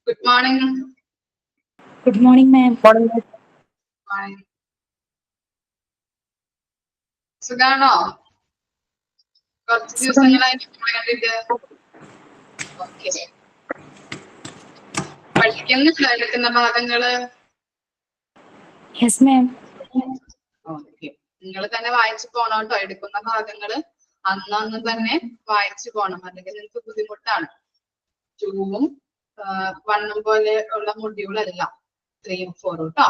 Good morning. Good morning, ma'am. Hi. സുഖാണോ? കുറച്ച് ദിവസങ്ങളായിട്ട് കണ്ടിട്ട്. ഓക്കെ. പഠിക്കുന്ന ഭാഗങ്ങള്. Yes, ma'am. ഓക്കെ. നിങ്ങൾ തന്നെ വായിച്ചു പോണം കേട്ടോ. എടുക്കുന്ന ഭാഗങ്ങള് അന്നന്ന് തന്നെ വായിച്ചു പോണം, അല്ലെങ്കിൽ നിങ്ങൾക്ക് ബുദ്ധിമുട്ടാണ്. 2ഉം 1ഉം പോലെ ഉള്ള മൊഡ്യൂൾ അല്ല 3ഉം 4ഉം കേട്ടോ.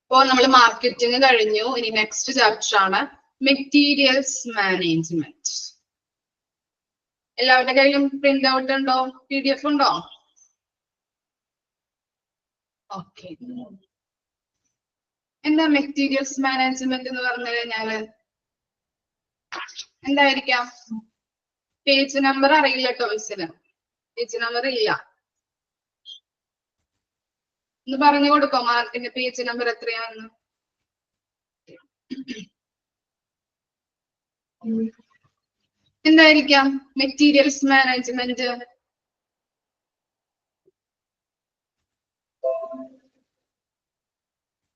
ഇപ്പോ നമ്മൾ മാർക്കറ്റിംഗ് കഴിഞ്ഞു. ഇനി നെക്സ്റ്റ് ചാപ്റ്റർ ആണ് മെറ്റീരിയൽസ് മാനേജ്മെന്റ്. എല്ലാവരുടെ കയ്യിലും പ്രിന്റ് ഔട്ട് ഉണ്ടോ? PDF ഉണ്ടോ? ഓക്കെ. എന്താ മെറ്റീരിയൽസ് മാനേജ്മെന്റ് എന്ന് പറഞ്ഞു കഴിഞ്ഞാല് എന്തായിരിക്കാം? പേജ് നമ്പർ അറിയില്ല കേട്ടോ മിസ്സിന്. പേജ് നമ്പർ ഇല്ല. ഒന്ന് പറഞ്ഞു കൊടുക്കോ മാർക്കിന്റെ പേജ് നമ്പർ എത്രയാണെന്ന്? എന്തായിരിക്കാം മെറ്റീരിയൽസ് മാനേജ്മെന്റ്?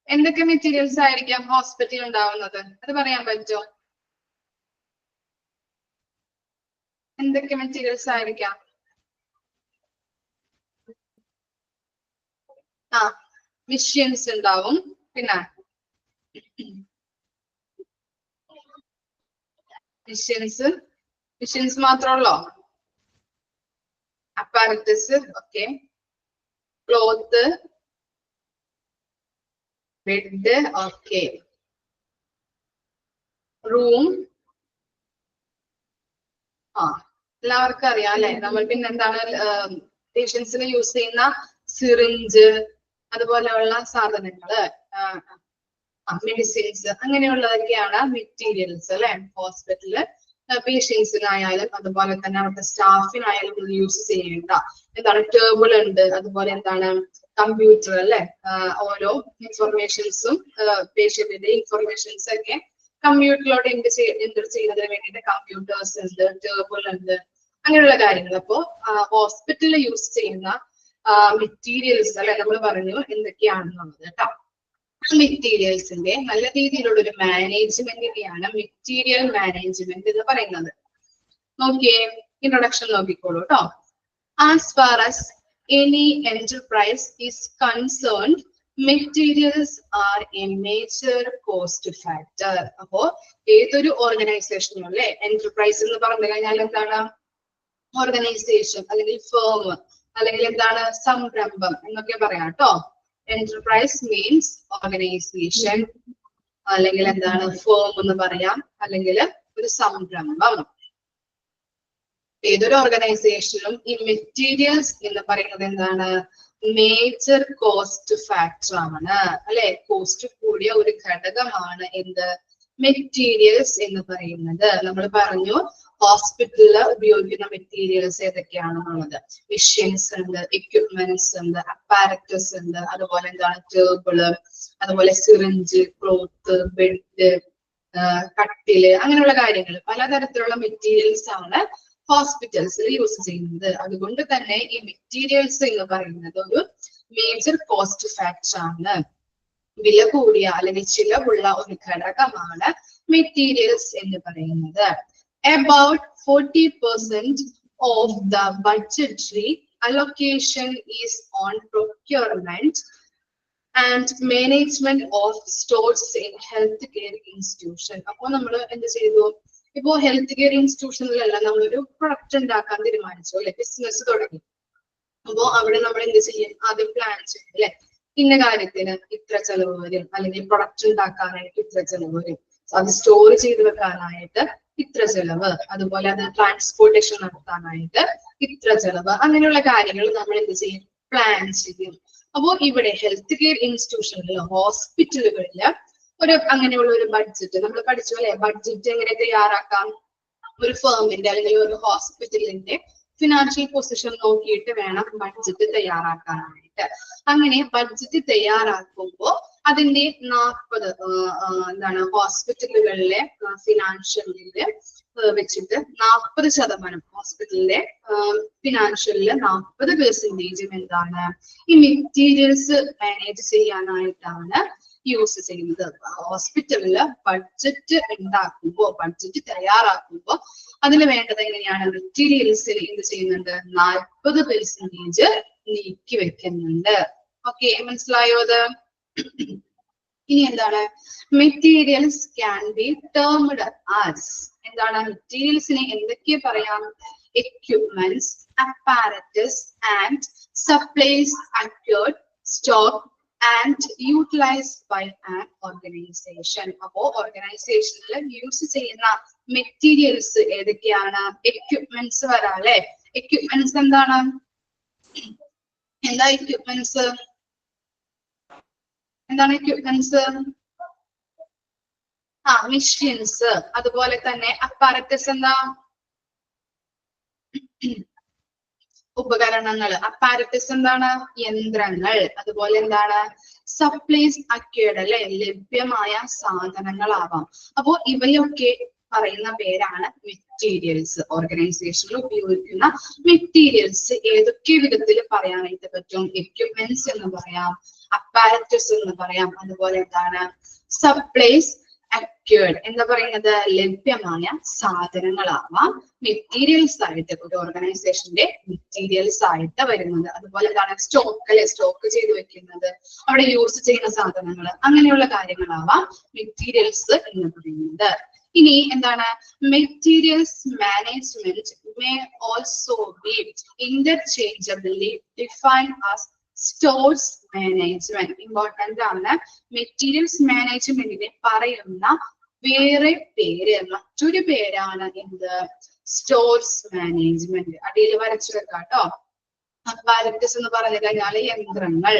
എന്തൊക്കെ മെറ്റീരിയൽസ് ആയിരിക്കാം ഹോസ്പിറ്റലിൽ ഉണ്ടാവുന്നത്? അത് പറയാൻ പറ്റുമോ? എന്തൊക്കെ മെറ്റീരിയൽസ് ആയിരിക്കാം? മെഷീൻസ് ഉണ്ടാവും. പിന്നെ മെഷീൻസ് മാത്രമുള്ളോ? Apparatus, okay. Cloth, bed, okay. Room, എല്ലാവർക്കും അറിയാം അല്ലെ? നമ്മൾ പിന്നെ എന്താണ് പേഷ്യൻസിന് യൂസ് ചെയ്യുന്ന സിറിഞ്ച്, അതുപോലെയുള്ള സാധനങ്ങള്, മെഡിസിൻസ്, അങ്ങനെയുള്ളതൊക്കെയാണ് മെറ്റീരിയൽസ് അല്ലെ? ഹോസ്പിറ്റലില് പേഷ്യൻസിനായാലും അതുപോലെ തന്നെ അവരുടെ സ്റ്റാഫിനായാലും യൂസ് ചെയ്യേണ്ട എന്താണ് ടേബിൾ ഉണ്ട്, അതുപോലെ എന്താണ് കമ്പ്യൂട്ടർ അല്ലെ? ഓരോ ഇൻഫർമേഷൻസും പേഷ്യന്റിന്റെ ഇൻഫർമേഷൻസ് ഒക്കെ കമ്പ്യൂട്ടറിലോട്ട് എൻ്റർ ചെയ്യുന്നതിന് വേണ്ടിയിട്ട് കമ്പ്യൂട്ടേഴ്സ് ഉണ്ട്, ടേബിൾ ഉണ്ട്, അങ്ങനെയുള്ള കാര്യങ്ങൾ. അപ്പോ ഹോസ്പിറ്റലിൽ യൂസ് ചെയ്യുന്ന മെറ്റീരിയൽസ് അല്ലെ നമ്മൾ പറഞ്ഞു എന്തൊക്കെയാണെന്നുള്ളത് കേട്ടോ. മെറ്റീരിയൽസിന്റെ നല്ല രീതിയിലുള്ള ഒരു മാനേജ്മെന്റിനെയാണ് മെറ്റീരിയൽ മാനേജ്മെന്റ് എന്ന് പറയുന്നത്. നോക്കിയേ, ഇൻട്രൊഡക്ഷൻ നോക്കിക്കോളൂ കേട്ടോ. As far as any enterprise is concerned, materials are A major cost factor. അപ്പോ ഏതൊരു ഓർഗനൈസേഷനും അല്ലെ, എന്റർപ്രൈസ് എന്ന് പറഞ്ഞു കഴിഞ്ഞാൽ എന്താണ്? ഓർഗനൈസേഷൻ അല്ലെങ്കിൽ ഫേം അല്ലെങ്കിൽ എന്താണ് സംരംഭം എന്നൊക്കെ പറയാം കേട്ടോ. എന്റർപ്രൈസ് മീൻസ് ഓർഗനൈസേഷൻ, അല്ലെങ്കിൽ എന്താണ് ഫേം എന്ന് പറയാം, അല്ലെങ്കിൽ ഒരു സംരംഭം. ഏതൊരു ഓർഗനൈസേഷനും ഈ മെറ്റീരിയൽസ് എന്ന് പറയുന്നത് എന്താണ്? മേജർ കോസ്റ്റ് ഫാക്ടർ ആണ് അല്ലെ? കോസ്റ്റ് കൂടിയ ഒരു ഘടകമാണ് എന്ത്? മെറ്റീരിയൽസ് എന്ന് പറയുന്നത്. നമ്മൾ പറഞ്ഞു ഹോസ്പിറ്റലില് ഉപയോഗിക്കുന്ന മെറ്റീരിയൽസ് ഏതൊക്കെയാണെന്നുള്ളത്. മെഷീൻസ് ഉണ്ട്, എക്യുപ്മെന്റ്സ് ഉണ്ട്, അപ്പാരറ്റസ് ഉണ്ട്, അതുപോലെ എന്താണ് ടേബിള്, അതുപോലെ സിറിഞ്ച്, ക്ലോത്ത്, ബെഡ്, കട്ടില്, അങ്ങനെയുള്ള കാര്യങ്ങൾ. പലതരത്തിലുള്ള മെറ്റീരിയൽസ് ആണ് ഹോസ്പിറ്റൽസിൽ യൂസ് ചെയ്യുന്നത്. അതുകൊണ്ട് തന്നെ ഈ മെറ്റീരിയൽസ് എന്ന് പറയുന്നത് ഒരു മേജർ കോസ്റ്റ് ഫാക്ടർ ആണ്. വില കൂടിയ അല്ലെങ്കിൽ ചിലവുള്ള ഒരു ഘടകമാണ് മെറ്റീരിയൽസ് എന്ന് പറയുന്നത്. About 40% of the budgetary allocation is on procurement and management of stores in healthcare institution. അപ്പോൾ നമ്മൾ എന്ത് ചെയ്തു? ഇപ്പോ ഹെൽത്ത് കെയർ ഇൻസ്റ്റിറ്റ്യൂഷനിലെല്ലാം നമ്മളൊരു പ്രൊഡക്റ്റ് ഉണ്ടാക്കാൻ തീരുമാനിച്ചു അല്ലെ? ബിസിനസ് തുടങ്ങി. അപ്പോ അവിടെ നമ്മൾ എന്ത് ചെയ്യും? ആദ്യം പ്ലാൻ ചെയ്യും അല്ലെ? ഇന്ന കാര്യത്തിന് ഇത്ര ചെലവ് വരും, അല്ലെങ്കിൽ പ്രൊഡക്റ്റ് ഉണ്ടാക്കാനായിട്ട് ഇത്ര ചെലവ് വരും, അത് സ്റ്റോർ ചെയ്ത് വെക്കാനായിട്ട് ഇത്ര ചെലവ്, അതുപോലെ അത് ട്രാൻസ്പോർട്ടേഷൻ നടത്താനായിട്ട് ഇത്ര ചെലവ്, അങ്ങനെയുള്ള കാര്യങ്ങൾ നമ്മൾ എന്ത് ചെയ്യും? പ്ലാൻ ചെയ്യും. അപ്പോ ഇവിടെ ഹെൽത്ത് കെയർ ഇൻസ്റ്റിറ്റ്യൂഷനിൽ, ഹോസ്പിറ്റലുകളിൽ അങ്ങനെയുള്ള ഒരു ബഡ്ജറ്റ് നമ്മൾ പഠിച്ചു അല്ലെ? ബഡ്ജറ്റ് എങ്ങനെ തയ്യാറാക്കാം? ഒരു ഫേമിന്റെ അല്ലെങ്കിൽ ഒരു ഹോസ്പിറ്റലിന്റെ ഫിനാൻഷ്യൽ പൊസിഷൻ നോക്കിയിട്ട് വേണം ബഡ്ജറ്റ് തയ്യാറാക്കാനായിട്ട്. അങ്ങനെ ബഡ്ജറ്റ് തയ്യാറാക്കുമ്പോൾ അതിന്റെ 40 എന്താണ് ഹോസ്പിറ്റലുകളിലെ ഫിനാൻഷ്യലില് വെച്ചിട്ട് 40% ഹോസ്പിറ്റലിലെ ഫിനാൻഷ്യലില് 40% എന്താണ് ഈ മെറ്റീരിയൽസ് മാനേജ് ചെയ്യാനായിട്ടാണ് യൂസ് ചെയ്യുന്നത്. ഹോസ്പിറ്റലില് ബഡ്ജറ്റ് ഉണ്ടാക്കുമ്പോൾ, ബഡ്ജറ്റ് തയ്യാറാക്കുമ്പോൾ അതിന് വേണ്ടത് എങ്ങനെയാണ്, മെറ്റീരിയൽസിൽ എന്ത് ചെയ്യുന്നുണ്ട്, 40% നീക്കി വെക്കുന്നുണ്ട്. ഓക്കെ, മനസ്സിലായോ അത്? ഇനി എന്താണ്, materials can be termed as, എന്താണ് മെറ്റീരിയൽസിനെ എന്തൊക്കെ പറയാം, equipments, apparatus and supplies acquired, stock and utilised by an organisation. അപ്പോ ഓർഗനൈസേഷനിൽ യൂസ് ചെയ്യുന്ന മെറ്റീരിയൽസ് ഏതൊക്കെയാണ്, എക്യുപ്മെന്റ്സ് വരാം അല്ലെ. എക്യുപ്മെന്റ്സ് എന്താണ്, എന്താ എക്യുപ്മെന്റ്സ്, എന്താണ് എക്യുപ്മെന്റ്സ്? മെഷീൻസ്. അതുപോലെ തന്നെ അപ്പാരറ്റസ് എന്താ, ഉപകരണങ്ങൾ. അപ്പാരറ്റസ് എന്താണ്, യന്ത്രങ്ങൾ. അതുപോലെ എന്താണ്, സപ്ലൈസ് അക്വേർഡ് അല്ലെ, ലഭ്യമായ സാധനങ്ങളാവാം. അപ്പോ ഇവയൊക്കെ പറയുന്ന പേരാണ് മെറ്റീരിയൽസ്. ഓർഗനൈസേഷനിൽ ഉപയോഗിക്കുന്ന മെറ്റീരിയൽസ് ഏതൊക്കെ വിധത്തിൽ പറയാനായിട്ട് പറ്റും, എക്യുപ്മെന്റ്സ് എന്ന് പറയാം, അപ്പാരറ്റസ് എന്ന് പറയാം, അതുപോലെ എന്താണ് സപ്ലൈസ് അക്വേർഡ് എന്താ പറയുന്നത്, ലഭ്യമായ സാധനങ്ങളാവാം മെറ്റീരിയൽസ് ആയിട്ട്, ഒരു ഓർഗനൈസേഷന്റെ മെറ്റീരിയൽസ് ആയിട്ട് വരുന്നത്. അതുപോലെ എന്താണ് സ്റ്റോക്ക് അല്ലെ, സ്റ്റോക്ക് ചെയ്ത് വെക്കുന്നത്, അവിടെ യൂസ് ചെയ്യുന്ന സാധനങ്ങൾ, അങ്ങനെയുള്ള കാര്യങ്ങളാവാം മെറ്റീരിയൽസ് എന്ന് പറയുന്നത്. ഇനി എന്താണ്, materials management may also be interchangeably defined as stores management. Important ആണ്. മെറ്റീരിയൽസ് മാനേജ്മെന്റിനെ പറയുന്ന വേറെ പേര്, മറ്റൊരു പേരാണ് എന്ത്, സ്റ്റോർസ് മാനേജ്മെന്റ്. അടിയിൽ വരച്ചു വെക്കാം കേട്ടോ. അപ്പാരറ്റസ് എന്ന് പറഞ്ഞു കഴിഞ്ഞാൽ യന്ത്രങ്ങൾ.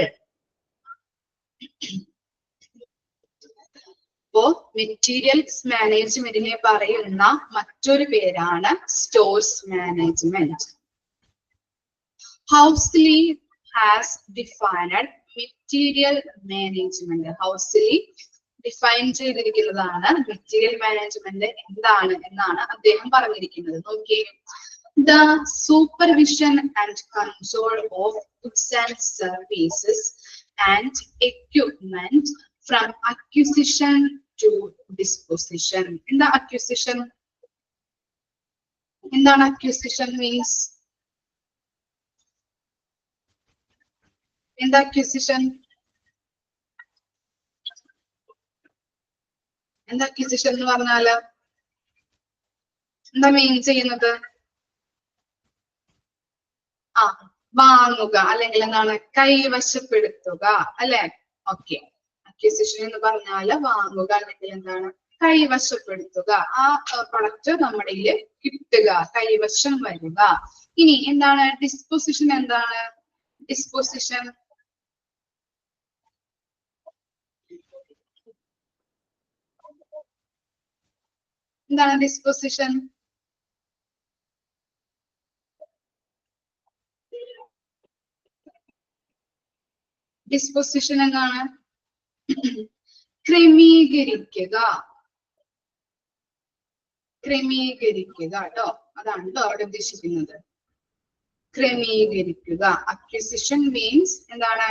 അപ്പോ മെറ്റീരിയൽസ് മാനേജ്മെന്റിനെ പറയുന്ന മറ്റൊരു പേരാണ് stores management. Housley has defined material management. Housley define ചെയ്തിരിക്കുന്നതാണ് മെറ്റീരിയൽ മാനേജ്മെന്റ് എന്താണ് എന്നാണ് അദ്ദേഹം പറഞ്ഞിരിക്കുന്നത്. നോക്കിയേ, the supervision and control of goods and services and equipment from acquisition to disposition. എന്താ അക്വിസിഷൻ, എന്താണ് അക്വിസിഷൻ മീൻസ്, എന്താ അക്വിസിഷൻ, എന്താ അക്വിസിഷൻ എന്ന് പറഞ്ഞാല് എന്താ മീൻ ചെയ്യുന്നത്, വാങ്ങുക അല്ലെങ്കിൽ എന്താണ് കൈവശപ്പെടുത്തുക അല്ലെ. ഓക്കെ, അക്വിസിഷൻ എന്ന് പറഞ്ഞാല് വാങ്ങുക അല്ലെങ്കിൽ എന്താണ് കൈവശപ്പെടുത്തുക, ആ പ്രൊഡക്റ്റ് നമ്മുടെ കിട്ടുക, കൈവശം വരിക. ഇനി എന്താണ് ഡിസ്പോസിഷൻ, എന്താണ് ഡിസ്പോസിഷൻ, എന്താണ് ഡിസ്പോസിഷൻ, ഡിസ്പോസിഷൻ എന്താണ്, ക്രമീകരിക്കുക, ക്രമീകരിക്കുക കേട്ടോ, അതാണ് കേട്ടോ അവിടെ ഉദ്ദേശിക്കുന്നത്, ക്രമീകരിക്കുക. അക്വിസിഷൻ മീൻസ് എന്താണ്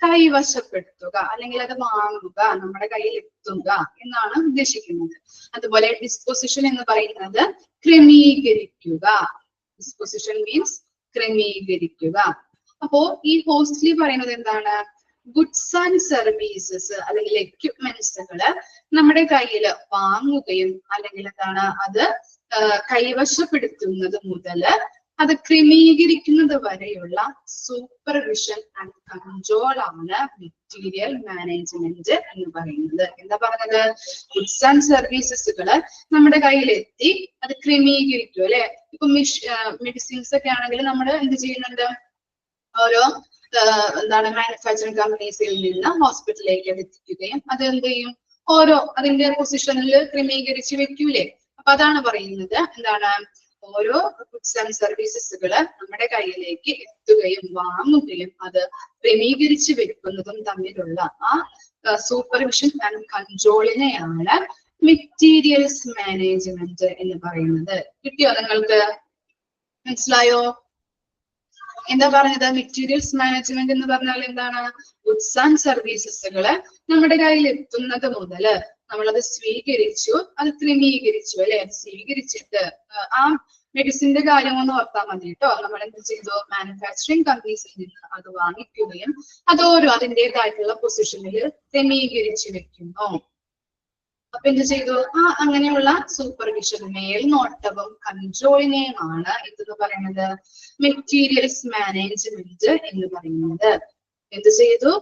കൈവശപ്പെടുത്തുക അല്ലെങ്കിൽ അത് വാങ്ങുക, നമ്മുടെ കയ്യിൽ എത്തുക എന്നാണ് ഉദ്ദേശിക്കുന്നത്. അതുപോലെ ഡിസ്പോസിഷൻ എന്ന് പറയുന്നത് ക്രമീകരിക്കുക. ഡിസ്പോസിഷൻ മീൻസ് ക്രമീകരിക്കുക. അപ്പോ ഈ ഹോസ്റ്റ്ലി പറയുന്നത് എന്താണ്, ഗുഡ്സ് ആൻഡ് സർവീസസ് അല്ലെങ്കിൽ എക്യുപ്മെന്റ്സുകള് നമ്മുടെ കയ്യിൽ വാങ്ങുകയും അല്ലെങ്കിൽ എന്താണ് അത് കൈവശപ്പെടുത്തുന്നത് മുതല് അത് ക്രമീകരിക്കുന്നത് വരെയുള്ള സൂപ്പർവിഷൻ ആൻഡ് കൺട്രോൾ ആണ് മെറ്റീരിയൽ മാനേജ്മെന്റ് എന്ന് പറയുന്നത്. എന്താ പറഞ്ഞത്, ഗുഡ്സ് ആൻഡ് സർവീസസുകള് നമ്മുടെ കയ്യിലെത്തി അത് ക്രമീകരിക്കും അല്ലെ. ഇപ്പൊ മെഡിസിൻസ് ഒക്കെ ആണെങ്കിൽ നമ്മൾ എന്ത് ചെയ്യുന്നുണ്ട്, ഓരോ എന്താണ് മാനുഫാക്ചറിങ് കമ്പനീസിൽ നിന്ന് ഹോസ്പിറ്റലിലേക്ക് എത്തിക്കുകയും അത് എന്ത് ചെയ്യും, ഓരോ അതിന്റെ പൊസിഷനിൽ ക്രമീകരിച്ച് വെക്കൂലേ. അപ്പൊ അതാണ് പറയുന്നത് എന്താണ്, ഓരോ ഗുഡ്സ് ആൻഡ് സർവീസസുകള് നമ്മുടെ കയ്യിലേക്ക് എത്തുകയും വാങ്ങുകയും അത് ക്രമീകരിച്ച് വെക്കുന്നതും തമ്മിലുള്ള ആ സൂപ്പർവിഷൻ ആൻഡ് കൺട്രോളിനെയാണ് മെറ്റീരിയൽസ് മാനേജ്മെന്റ് എന്ന് പറയുന്നത്. കിട്ടിയോ നിങ്ങൾക്ക്? മനസ്സിലായോ? എന്താ പറഞ്ഞത്? മെറ്റീരിയൽസ് മാനേജ്മെന്റ് എന്ന് പറഞ്ഞാൽ എന്താണ്? ഗുഡ്സ് ആൻഡ് സർവീസസുകള് നമ്മുടെ കയ്യിൽ എത്തുന്നത് മുതല് നമ്മളത് സ്വീകരിച്ചു, അത് ക്രമീകരിച്ചു, അല്ലെ? സ്വീകരിച്ചിട്ട് ആ മെഡിസിന്റെ കാര്യം ഒന്ന് ഓർത്താൽ മതി കേട്ടോ. നമ്മൾ എന്ത് ചെയ്തു? മാനുഫാക്ചറിങ് കമ്പനീസിൽ നിന്ന് അത് വാങ്ങിക്കുകയും അത് ഓരോ അതിൻ്റെതായിട്ടുള്ള പൊസിഷനിൽ ക്രമീകരിച്ചു വെക്കുന്നു. അപ്പൊ എന്ത് ചെയ്തു? അങ്ങനെയുള്ള സൂപ്പർവിഷൻ, മേൽനോട്ടവും കൺട്രോളിനെയുമാണ് എന്തെന്ന് പറയുന്നത്? മെറ്റീരിയൽസ് മാനേജ്മെന്റ് എന്ന് പറയുന്നത്. എന്ത് ചെയ്തു?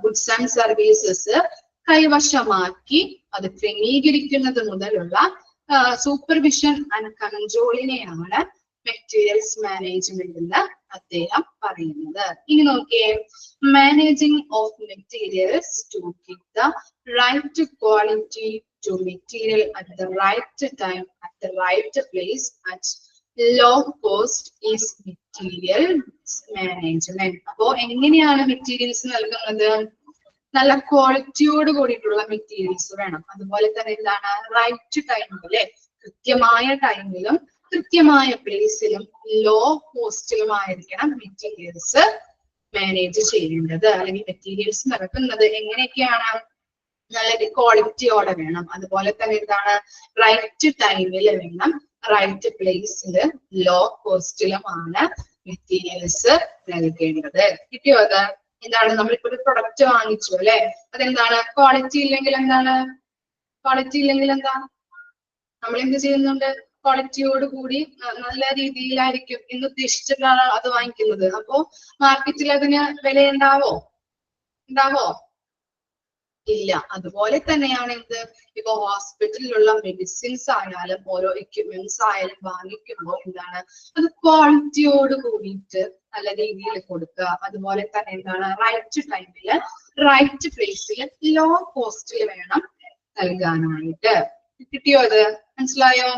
ഗുഡ്സ് ആൻഡ് സർവീസസ് കൈവശമാക്കി അത് ക്രമീകരിക്കുന്നത് മുതലുള്ള സൂപ്പർവിഷൻ ആൻഡ് കൺട്രോളിനെയാണ് മെറ്റീരിയൽസ് മാനേജ്മെന്റ് എന്ന് അദ്ദേഹം പറയുന്നത്. ഇനി നോക്കിയേ, managing of materials to give the right quality to material at the right time at the right place at low cost is materials management. അപ്പോ എങ്ങനെയാണ് മെറ്റീരിയൽസ് നൽകുന്നത്? നല്ല ക്വാളിറ്റിയോട് കൂടിയിട്ടുള്ള മെറ്റീരിയൽസ് വേണം. അതുപോലെ തന്നെ എന്താണ്? റൈറ്റ് ടൈമിൽ, അല്ലെ? കൃത്യമായ ടൈമിലും കൃത്യമായ പ്ലേസിലും ലോ കോസ്റ്റിലുമായിരിക്കണം മെറ്റീരിയൽസ് മാനേജ് ചെയ്യേണ്ടത്. അല്ലെങ്കിൽ മെറ്റീരിയൽസ് നടക്കുന്നത് എങ്ങനെയൊക്കെയാണ്? നല്ല ക്വാളിറ്റിയോടെ വേണം. അതുപോലെ തന്നെ എന്താണ്? റൈറ്റ് ടൈമിൽ വേണം, റൈറ്റ് പ്ലേസിൽ ലോ കോസ്റ്റിലുമാണ് മെറ്റീരിയൽസ് നൽകേണ്ടത്. കിട്ടിയോ? അത് എന്താണ്? നമ്മളിപ്പോ ഒരു പ്രൊഡക്റ്റ് വാങ്ങിച്ചു, അല്ലെ? അതെന്താണ്? ക്വാളിറ്റി ഇല്ലെങ്കിൽ എന്താണ്? ക്വാളിറ്റി ഇല്ലെങ്കിൽ എന്താ? നമ്മൾ എന്ത് ചെയ്യുന്നുണ്ട്? ക്വാളിറ്റിയോട് കൂടി നല്ല രീതിയിലായിരിക്കും എന്ന് ഉദ്ദേശിച്ചിട്ടാണ് അത് വാങ്ങിക്കുന്നത്. അപ്പോ മാർക്കറ്റിൽ അതിന് വില ഉണ്ടാവോ? ഇല്ല. അതുപോലെ തന്നെയാണ് എന്ത്? ഇപ്പൊ ഹോസ്പിറ്റലിലുള്ള മെഡിസിൻസ് ആയാലും ഓരോ എക്യുപ്മെന്റ്സ് ആയാലും വാങ്ങിക്കുമ്പോൾ എന്താണ്? അത് ക്വാളിറ്റിയോട് കൂടിയിട്ട് നല്ല രീതിയിൽ കൊടുക്കുക. അതുപോലെ തന്നെ എന്താണ്? റൈറ്റ് ടൈമില് റൈറ്റ് പ്ലേസിൽ ലോ കോസ്റ്റിൽ വേണം നൽകാനായിട്ട്. കിട്ടിയോ? അത് മനസ്സിലായോ?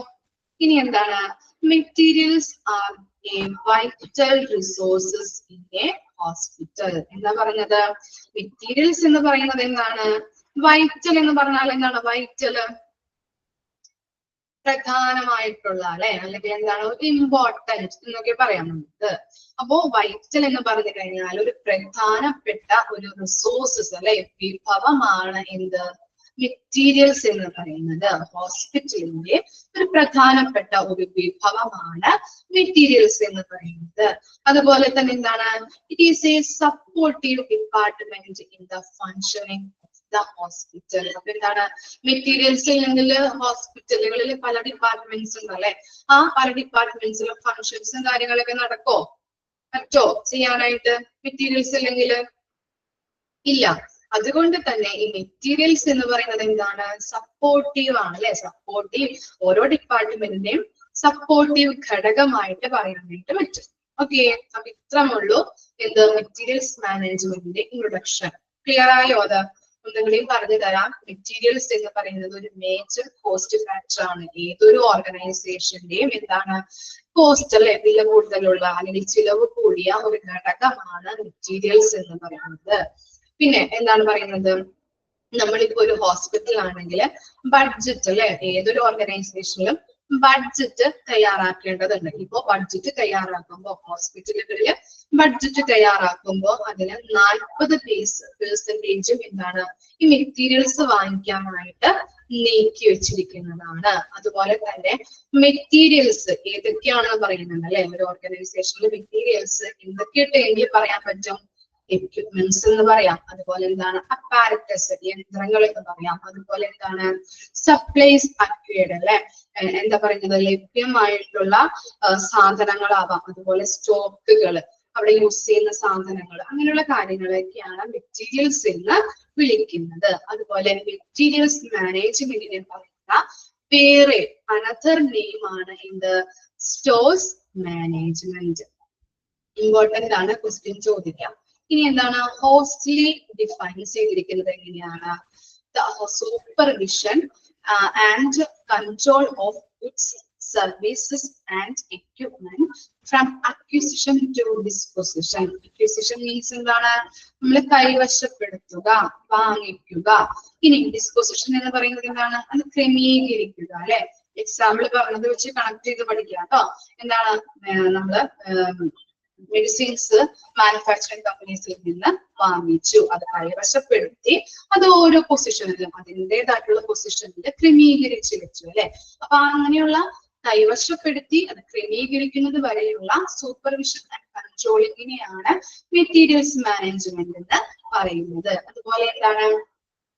ഇനി എന്താണ്? Materials are A vital resources in a hospital. എന്താ പറഞ്ഞത്? മെറ്റീരിയൽസ് എന്ന് പറയുന്നത് എന്താണ്? വൈറ്റൽ എന്ന് പറഞ്ഞാൽ എന്താണ്? വൈറ്റല് പ്രധാനമായിട്ടുള്ള, അല്ലെ? അല്ലെങ്കിൽ എന്താണ്? ഇമ്പോർട്ടൻറ്റ് എന്നൊക്കെ പറയാം നമുക്ക്. അപ്പോ വൈറ്റൽ എന്ന് പറഞ്ഞു കഴിഞ്ഞാൽ ഒരു പ്രധാനപ്പെട്ട ഒരു റിസോഴ്സസ്, അല്ലെ? വിഭവമാണ് എന്ത്? മെറ്റീരിയൽസ് എന്ന് പറയുന്നത്. ഹോസ്പിറ്റലിന്റെ ഒരു പ്രധാനപ്പെട്ട ഒരു വിഭവമാണ് മെറ്റീരിയൽസ് എന്ന് പറയുന്നത്. അതുപോലെ തന്നെ എന്താണ്? It is A supportive department in the functioning of the hospital. അപ്പൊ എന്താണ്? മെറ്റീരിയൽസ് ഇല്ലെങ്കിൽ ഹോസ്പിറ്റലുകളിൽ പല ഡിപ്പാർട്ട്മെന്റ്സ് ഉണ്ട്, അല്ലെ? ആ പല ഡിപ്പാർട്ട്മെന്റ്സിലും ഫങ്ഷൻസും കാര്യങ്ങളൊക്കെ പറ്റോ ചെയ്യാനായിട്ട്? മെറ്റീരിയൽസ് ഇല്ലെങ്കിൽ ഇല്ല. അതുകൊണ്ട് തന്നെ ഈ മെറ്റീരിയൽസ് എന്ന് പറയുന്നത് എന്താണ്? സപ്പോർട്ടീവ് ആണ്, അല്ലെ? സപ്പോർട്ടീവ്, ഓരോ ഡിപ്പാർട്ട്മെന്റിന്റെയും സപ്പോർട്ടീവ് ഘടകമായിട്ട് പറയാനായിട്ട് പറ്റും. ഓക്കെ, അപ്പൊ ഇത്രമുള്ളൂ എന്ത്? മെറ്റീരിയൽസ് മാനേജ്മെന്റിന്റെ ഇൻട്രൊഡക്ഷൻ. ക്ലിയർ ആയോ? അത് ഒന്നുകൂടിയും പറഞ്ഞു തരാം. മെറ്റീരിയൽസ് എന്ന് പറയുന്നത് ഒരു മേജർ കോസ്റ്റ് ഫാക്ടർ ആണ്. ഏതൊരു ഓർഗനൈസേഷന്റെയും എന്താണ്? കോസ്റ്റ്, അല്ലെ? വില കൂടുതലുള്ള അല്ലെങ്കിൽ ചിലവ് കൂടിയ ഒരു ഘടകമാണ് മെറ്റീരിയൽസ് എന്ന് പറയുന്നത്. പിന്നെ എന്താണ് പറയുന്നത്? നമ്മളിപ്പോ ഒരു ഹോസ്പിറ്റൽ ആണെങ്കിൽ ബഡ്ജറ്റ്, അല്ലെ? ഏതൊരു ഓർഗനൈസേഷനിലും ബഡ്ജറ്റ് തയ്യാറാക്കേണ്ടതുണ്ട്. ഇപ്പോ ബഡ്ജറ്റ് തയ്യാറാക്കുമ്പോൾ ഹോസ്പിറ്റലുകളിൽ ബഡ്ജറ്റ് തയ്യാറാക്കുമ്പോൾ അതിന് 40% എന്താണ്? ഈ മെറ്റീരിയൽസ് വാങ്ങിക്കാനായിട്ട് നീക്കി വെച്ചിരിക്കുന്നതാണ്. അതുപോലെ തന്നെ മെറ്റീരിയൽസ് ഏതൊക്കെയാണെന്ന് പറയുന്നുണ്ട്, അല്ലെ? ഒരു ഓർഗനൈസേഷനിൽ മെറ്റീരിയൽസ് എന്തൊക്കെയായിട്ട് പറയാൻ പറ്റും? എക്യുപ്മെന്റ്സ് എന്ന് പറയാം. അതുപോലെ എന്താണ്? അപ്പാരറ്റസ്, യന്ത്രങ്ങൾ എന്ന് പറയാം. അതുപോലെ എന്താണ്? സപ്ലൈസ് അക്വയർഡ്, അല്ലെ? എന്താ പറയുന്നത്? ലഭ്യമായിട്ടുള്ള സാധനങ്ങളാവാം. അതുപോലെ സ്റ്റോക്കുകൾ, അവിടെ യൂസ് ചെയ്യുന്ന സാധനങ്ങൾ, അങ്ങനെയുള്ള കാര്യങ്ങളൊക്കെയാണ് മെറ്റീരിയൽസ് എന്ന് വിളിക്കുന്നത്. അതുപോലെ മെറ്റീരിയൽസ് മാനേജ്മെന്റിനെ പറയുന്ന വേറെ അനദർ നെയിം ആണ് എന്ത്? Stores management. ഇമ്പോർട്ടന്റ് ആണ്, ക്വസ്റ്റ്യൻ ചോദിക്കാം. ഇനി എന്താണ്? ഹോസ്റ്റ്ലി ഡിഫൈൻ ചെയ്തിരിക്കുന്നത് എങ്ങനെയാണ്? Supervision and control of goods services and equipment from acquisition to disposition. Acquisition means എന്താണ്? നമ്മൾ കൈവശപ്പെടുത്തുക, വാങ്ങിക്കുക. ഇനി ഡിസ്പോസിഷൻ എന്ന് പറയുന്നത് എന്താണ്? അത് ക്രമീകരിക്കുക അല്ലെ. എക്സാമ്പിൾ പറഞ്ഞത് വെച്ച് കണക്ട് ചെയ്ത് പഠിക്കുക കേട്ടോ. എന്താണ്? നമ്മള് മെഡിസിൻസ് മാനുഫാക്ചറിങ് കമ്പനീസിൽ നിന്ന് വാങ്ങിച്ചു, അത് കൈവശപ്പെടുത്തി, അത് ഓരോ പൊസിഷനിലും അതിൻ്റെതായിട്ടുള്ള പൊസിഷനിൽ ക്രമീകരിച്ച് വെച്ചു അല്ലെ. അപ്പൊ അങ്ങനെയുള്ള കൈവശപ്പെടുത്തി അത് ക്രമീകരിക്കുന്നത് വരെയുള്ള സൂപ്പർവിഷൻ ആൻഡ് കൺട്രോളിങ്ങിനെയാണ് മെറ്റീരിയൽസ് മാനേജ്മെന്റ് എന്ന് പറയുന്നത്. അതുപോലെ എന്താണ്?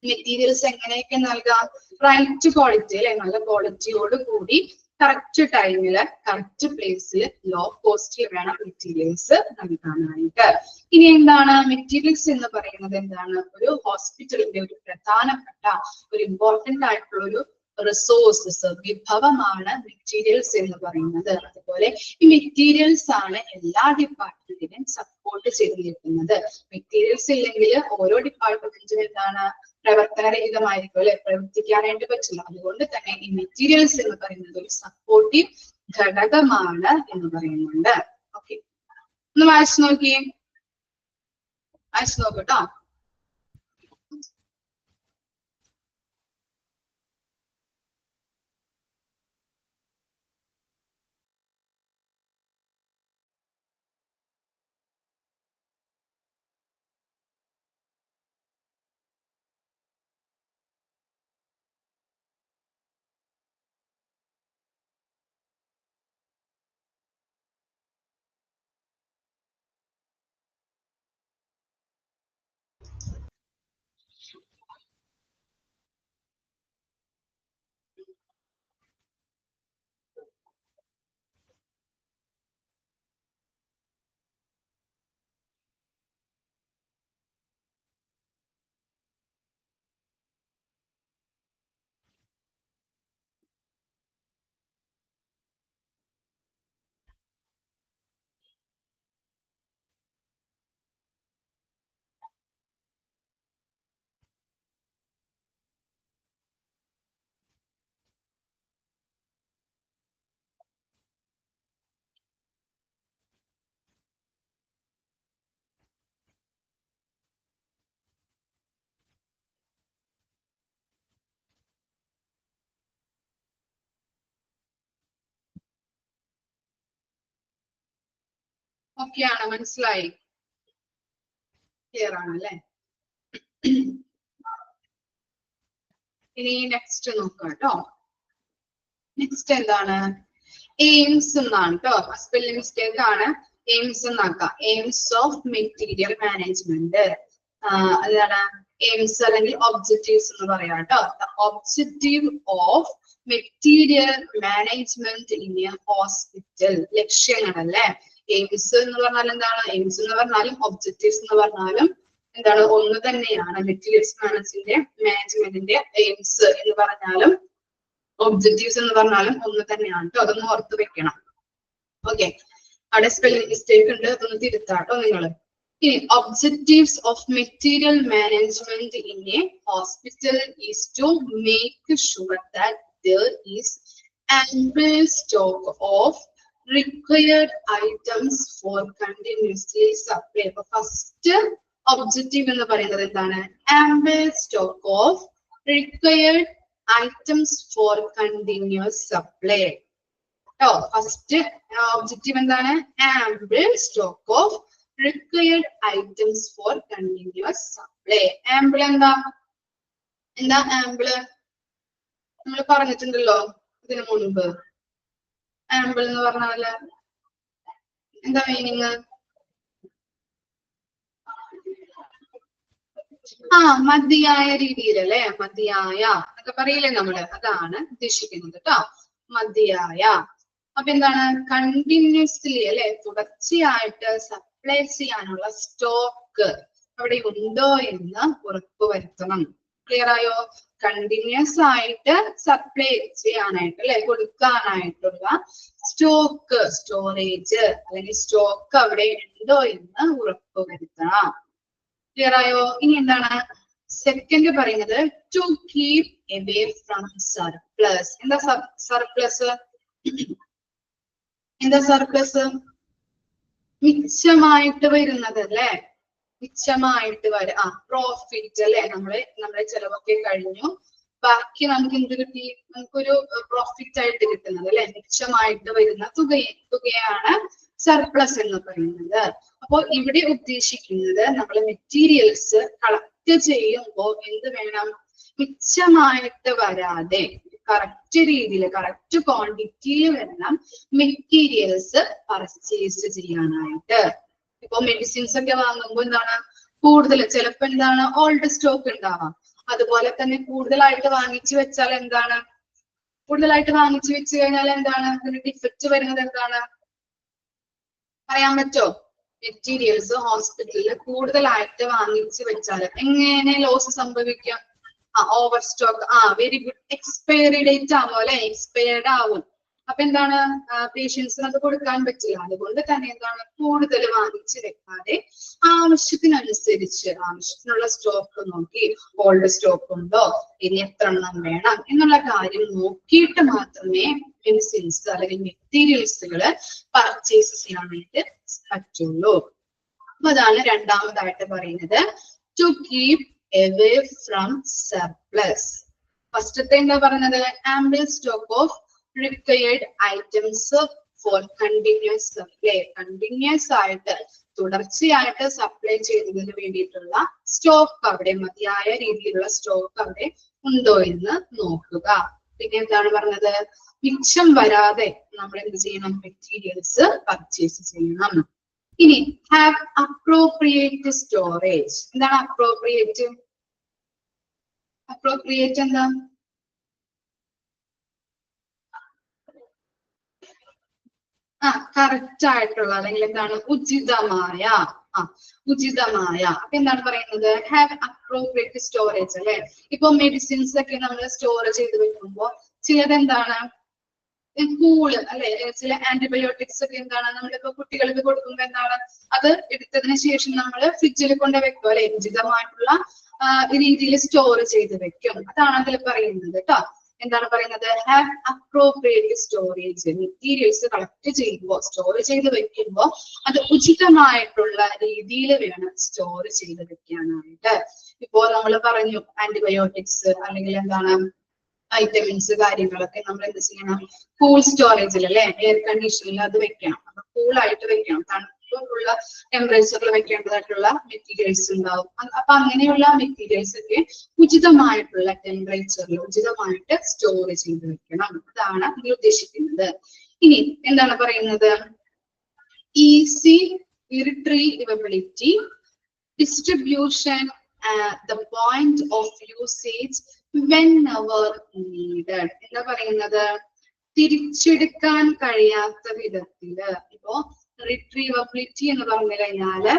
മെറ്റീരിയൽസ് എങ്ങനെയൊക്കെ നൽകാം? റൈറ്റ് ക്വാളിറ്റി അല്ലെ, നല്ല ക്വാളിറ്റിയോട് കൂടി കറക്റ്റ് ടൈമില് കറക്റ്റ് പ്ലേസിൽ ലോ കോസ്റ്റിൽ വേണം മെറ്റീരിയൽസ് നൽകാനായിട്ട്. ഇനി എന്താണ് മെറ്റീരിയൽസ് എന്ന് പറയുന്നത്? എന്താണ്? ഒരു ഹോസ്പിറ്റലിന്റെ ഒരു പ്രധാനപ്പെട്ട ഒരു ഇമ്പോർട്ടന്റ് ആയിട്ടുള്ള ഒരു റിസോഴ്സസ്, വിഭവമാണ് മെറ്റീരിയൽസ് എന്ന് പറയുന്നത്. അതുപോലെ ഈ മെറ്റീരിയൽസ് ആണ് എല്ലാ ഡിപ്പാർട്ട്മെന്റിനെയും സപ്പോർട്ട് ചെയ്ത് നിൽക്കുന്നത്. മെറ്റീരിയൽസ് ഇല്ലെങ്കിൽ ഓരോ ഡിപ്പാർട്ട്മെന്റിനും എന്താണ്? പ്രവർത്തനരഹിതമായിരിക്കും അല്ലെ, പ്രവർത്തിക്കാനായിട്ട് പറ്റില്ല. അതുകൊണ്ട് തന്നെ ഈ മെറ്റീരിയൽസ് എന്ന് പറയുന്നത് ഒരു സപ്പോർട്ടീവ് ഘടകമാണ് എന്ന് പറയുന്നുണ്ട്. ഓക്കെ, ഒന്ന് വായിച്ചു നോക്കിയേ, വായിച്ചു നോക്കട്ടോ. ഓക്കെ ആണ്, മനസ്സിലായി? ക്ലിയർ ആണല്ലേ? ഇനി നെക്സ്റ്റ് നോക്കാം കേട്ടോ. നെക്സ്റ്റ് എന്താണ്? എയിംസ് എന്നാണ് കേട്ടോ. സ്പെല്ലിംഗ് മിസ്റ്റേക്ക് ആണ്. എയിംസ് എന്നാക്കാം. Aims of material management. അതാണ് എയിംസ് അല്ലെങ്കിൽ ഒബ്ജക്റ്റീവ്സ് എന്ന് പറയാം കേട്ടോ. Objective of material management in a hospital. ലക്ഷ്യങ്ങളല്ലേ. എയിംസ് എന്ന് പറഞ്ഞാൽ എന്താണ്? എയിംസ് എന്ന് പറഞ്ഞാലും ഒബ്ജക്റ്റീവ്സ് എന്ന് പറഞ്ഞാലും എന്താണ്? ഒന്ന് തന്നെയാണ്. മെറ്റീരിയൽസ് മാനേജ്മെന്റിന്റെ എയിംസ് എന്ന് പറഞ്ഞാലും ഒബ്ജക്റ്റീവ്സ് എന്ന് പറഞ്ഞാലും ഒന്ന് തന്നെയാണ് കേട്ടോ. അതൊന്ന് ഓർത്ത് വെക്കണം. ഓക്കെ, അവിടെ സ്പെല്ലിംഗ് മിസ്റ്റേക്ക് ഉണ്ട്, അതൊന്ന് തിരുത്താട്ടോ നിങ്ങൾ. ഇനി objectives of material management in a hospital is to make sure that there is ample stock of required items for continuously supply. അപ്പൊ ഫസ്റ്റ് ഒബ്ജക്റ്റീവ് എന്ന് പറയുന്നത് എന്താണ്? ample stock of required items for continuous supply. First objective എന്താണ്? ample stock of required items for continuous supply. ample എന്താ? ample നമ്മൾ പറഞ്ഞിട്ടുണ്ടല്ലോ ഇതിനു മുൻപ്. ആമ്പിൾ എന്ന് പറഞ്ഞാല് എന്താ മീനിങ്? മതിയായ രീതിയിലല്ലേ, മതിയായ എന്നൊക്കെ പറയില്ലേ നമ്മള്, അതാണ് ഉദ്ദേശിക്കുന്നത് കേട്ടോ. മതിയായ. അപ്പൊ എന്താണ്? കണ്ടിന്യൂസ്ലി അല്ലെ, തുടർച്ചയായിട്ട് സപ്ലൈ ചെയ്യാനുള്ള സ്റ്റോക്ക് അവിടെ ഉണ്ടോ എന്ന് ഉറപ്പുവരുത്തണം. ക്ലിയർ ആയോ? കണ്ടിന്യൂസ് ആയിട്ട് സപ്ലൈ ചെയ്യാനായിട്ട് അല്ലെ, കൊടുക്കാനായിട്ടുള്ള സ്റ്റോക്ക്, സ്റ്റോറേജ് അല്ലെങ്കിൽ സ്റ്റോക്ക് അവിടെ ഉണ്ടോ എന്ന് ഉറപ്പുവരുത്തണം. ക്ലിയർ ആയോ? ഇനി എന്താണ് സെക്കൻഡ് പറയുന്നത്? To keep away from surplus. എന്താ സർപ്ലസ്? എന്താ സർപ്ലസ്? മിച്ചമായിട്ട് വരുന്നത് അല്ലെ, മിച്ചമായിട്ട് വരും. പ്രോഫിറ്റ് അല്ലെ, നമ്മുടെ ചെലവൊക്കെ കഴിഞ്ഞു, ബാക്കി നമുക്ക് എന്ത് കിട്ടി? നമുക്കൊരു പ്രോഫിറ്റ് ആയിട്ട് കിട്ടുന്നത് അല്ലെ, മിച്ചമായിട്ട് വരുന്ന തുകയാണ് സർപ്ലസ് എന്ന് പറയുന്നത്. അപ്പോ ഇവിടെ ഉദ്ദേശിക്കുന്നത് നമ്മൾ മെറ്റീരിയൽസ് കളക്ട് ചെയ്യുമ്പോൾ എന്ത് വേണം? മിച്ചമായിട്ട് വരാതെ കറക്റ്റ് രീതിയിൽ കറക്റ്റ് ക്വാണ്ടിറ്റിയിൽ വേണം മെറ്റീരിയൽസ് പർച്ചേസ് ചെയ്യാനായിട്ട്. ഇപ്പൊ മെഡിസിൻസ് ഒക്കെ വാങ്ങുമ്പോൾ എന്താണ് കൂടുതൽ, ചിലപ്പോ എന്താണ് ഓൾഡ് സ്റ്റോക്ക് ഉണ്ടാവാം. അതുപോലെ തന്നെ കൂടുതലായിട്ട് വാങ്ങിച്ചു വെച്ചാൽ എന്താണ്, കൂടുതലായിട്ട് വാങ്ങിച്ചു വെച്ച് കഴിഞ്ഞാൽ എന്താണ് ഇതിന്റെ ഡിഫക്റ്റ് വരുന്നത്? എന്താണ് പറയാൻ പറ്റോ? മെറ്റീരിയൽസ് ഹോസ്പിറ്റലിൽ കൂടുതലായിട്ട് വാങ്ങിച്ചു വെച്ചാൽ എങ്ങനെ ലോസ് സംഭവിക്കാം? Over stock. Very good. Expiry date ആവും അല്ലെ, എക്സ്പയർഡ് ആവും. അപ്പൊ എന്താണ് പേഷ്യൻസിന് അത് കൊടുക്കാൻ പറ്റില്ല. അതുകൊണ്ട് തന്നെ എന്താണ് കൂടുതൽ വാങ്ങിച്ചു വെക്കാതെ ആവശ്യത്തിനനുസരിച്ച് ആവശ്യത്തിനുള്ള സ്റ്റോക്ക് നോക്കി, ഓൾഡ് സ്റ്റോക്ക് ഉണ്ടോ, ഇനി എത്ര എണ്ണം വേണം എന്നുള്ള കാര്യം നോക്കിയിട്ട് മാത്രമേ മെഡിസിൻസ് അല്ലെങ്കിൽ മെറ്റീരിയൽസുകൾ പർച്ചേസ് ചെയ്യാനായിട്ട് പറ്റുള്ളൂ. അപ്പൊ അതാണ് രണ്ടാമതായിട്ട് പറയുന്നത്, to keep away from surplus. ഫസ്റ്റത്തെ എന്താ പറയുന്നത്? ample stock of required items for continuous supply. Continuous ആയിട്ട് തുടർച്ചയായിട്ട് സപ്ലൈ ചെയ്യുന്നതിന് വേണ്ടിയിട്ടുള്ള സ്റ്റോക്ക് അവിടെ, മതിയായ രീതിയിലുള്ള സ്റ്റോക്ക് അവിടെ ഉണ്ടോ എന്ന് നോക്കുക. പിന്നെ എന്താണ് പറഞ്ഞത്? മിച്ചം വരാതെ നമ്മൾ എന്ത് ചെയ്യണം? മെറ്റീരിയൽസ് പർച്ചേസ് ചെയ്യണം. ഇനി ഹാവ് അപ്രോപ്രിയേറ്റ് സ്റ്റോറേജ്. എന്താണ് അപ്രോപ്രിയേറ്റ്? അപ്രോപ്രിയേറ്റ് എന്താ? കറക്റ്റ് ആയിട്ടുള്ള അല്ലെങ്കിൽ എന്താണ് ഉചിതമായ, ഉചിതമായ. അപ്പൊ എന്താണ് പറയുന്നത്? ഹാവ് അപ്രോപ്രിയേറ്റ് സ്റ്റോറേജ് അല്ലെ. ഇപ്പൊ മെഡിസിൻസ് ഒക്കെ നമ്മൾ സ്റ്റോർ ചെയ്ത് വെക്കുമ്പോൾ ചിലത് എന്താണ് കൂള് അല്ലെ, ചില ആന്റിബയോട്ടിക്സ് ഒക്കെ എന്താണ് നമ്മളിപ്പോ കുട്ടികൾക്ക് കൊടുക്കുമ്പോ എന്താണ് അത് എടുത്തതിന് ശേഷം നമ്മൾ ഫ്രിഡ്ജിൽ കൊണ്ട് വെക്കും അല്ലെ, ഉചിതമായിട്ടുള്ള രീതിയിൽ സ്റ്റോർ ചെയ്ത് വെക്കും. അതാണ് അതിൽ പറയുന്നത് കേട്ടോ. എന്താണ് പറയുന്നത്? Have appropriate storage. Materials collect ചെയ്യുമ്പോൾ, സ്റ്റോർ ചെയ്ത് വെക്കുമ്പോൾ അത് ഉചിതമായിട്ടുള്ള രീതിയിൽ വേണം സ്റ്റോർ ചെയ്ത് വെക്കാനായിട്ട്. ഇപ്പോ നമ്മൾ പറഞ്ഞു ആന്റിബയോട്ടിക്സ് അല്ലെങ്കിൽ എന്താണ് വൈറ്റമിൻസ് കാര്യങ്ങളൊക്കെ നമ്മൾ എന്ത് ചെയ്യണം? കൂൾ സ്റ്റോറേജിൽ അല്ലെ, എയർ കണ്ടീഷനിൽ അത് വെക്കണം. അപ്പൊ കൂളായിട്ട് വെക്കണം. തണുപ്പുള്ള ടെമ്പറേച്ചറിൽ വെക്കേണ്ടതായിട്ടുള്ള മെറ്റീരിയൽസ് ഉണ്ടാവും. അപ്പൊ അങ്ങനെയുള്ള മെറ്റീരിയൽസ് ഒക്കെ ഉചിതമായിട്ടുള്ള ടെമ്പറേച്ചറിൽ ഉചിതമായിട്ട് സ്റ്റോർ ചെയ്ത് വെക്കണം. അതാണ് ഇതിൽ ഉദ്ദേശിക്കുന്നത്. ഇനി എന്താണ് പറയുന്നത്? Easy retrievability, distribution, the point of usage whenever needed. എന്താ പറയുന്നത്? തിരിച്ചെടുക്കാൻ കഴിയാത്ത വിധത്തില്. ഇപ്പോ റിട്രീവബിലിറ്റി എന്ന് പറഞ്ഞു കഴിഞ്ഞാല്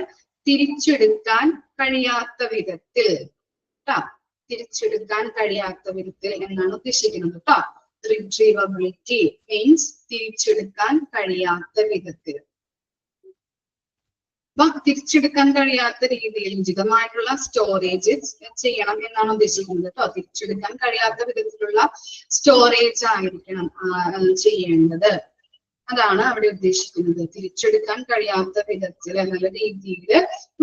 തിരിച്ചെടുക്കാൻ കഴിയാത്ത വിധത്തിൽ ട്ടാ, തിരിച്ചെടുക്കാൻ കഴിയാത്ത വിധത്തിൽ എന്നാണ് ഉദ്ദേശിക്കുന്നത് ട്ടോ. റിട്രീവബിലിറ്റി മീൻസ് തിരിച്ചെടുക്കാൻ കഴിയാത്ത വിധത്തിൽ. അപ്പൊ തിരിച്ചെടുക്കാൻ കഴിയാത്ത രീതിയിൽ ഉചിതമായിട്ടുള്ള സ്റ്റോറേജ് ചെയ്യണം എന്നാണ് ഉദ്ദേശിക്കുന്നത് കേട്ടോ. തിരിച്ചെടുക്കാൻ കഴിയാത്ത വിധത്തിലുള്ള സ്റ്റോറേജ് ആയിരിക്കണം ചെയ്യേണ്ടത്. അതാണ് അവിടെ ഉദ്ദേശിക്കുന്നത്. തിരിച്ചെടുക്കാൻ കഴിയാത്ത വിധത്തിൽ എന്നുള്ള രീതിയിൽ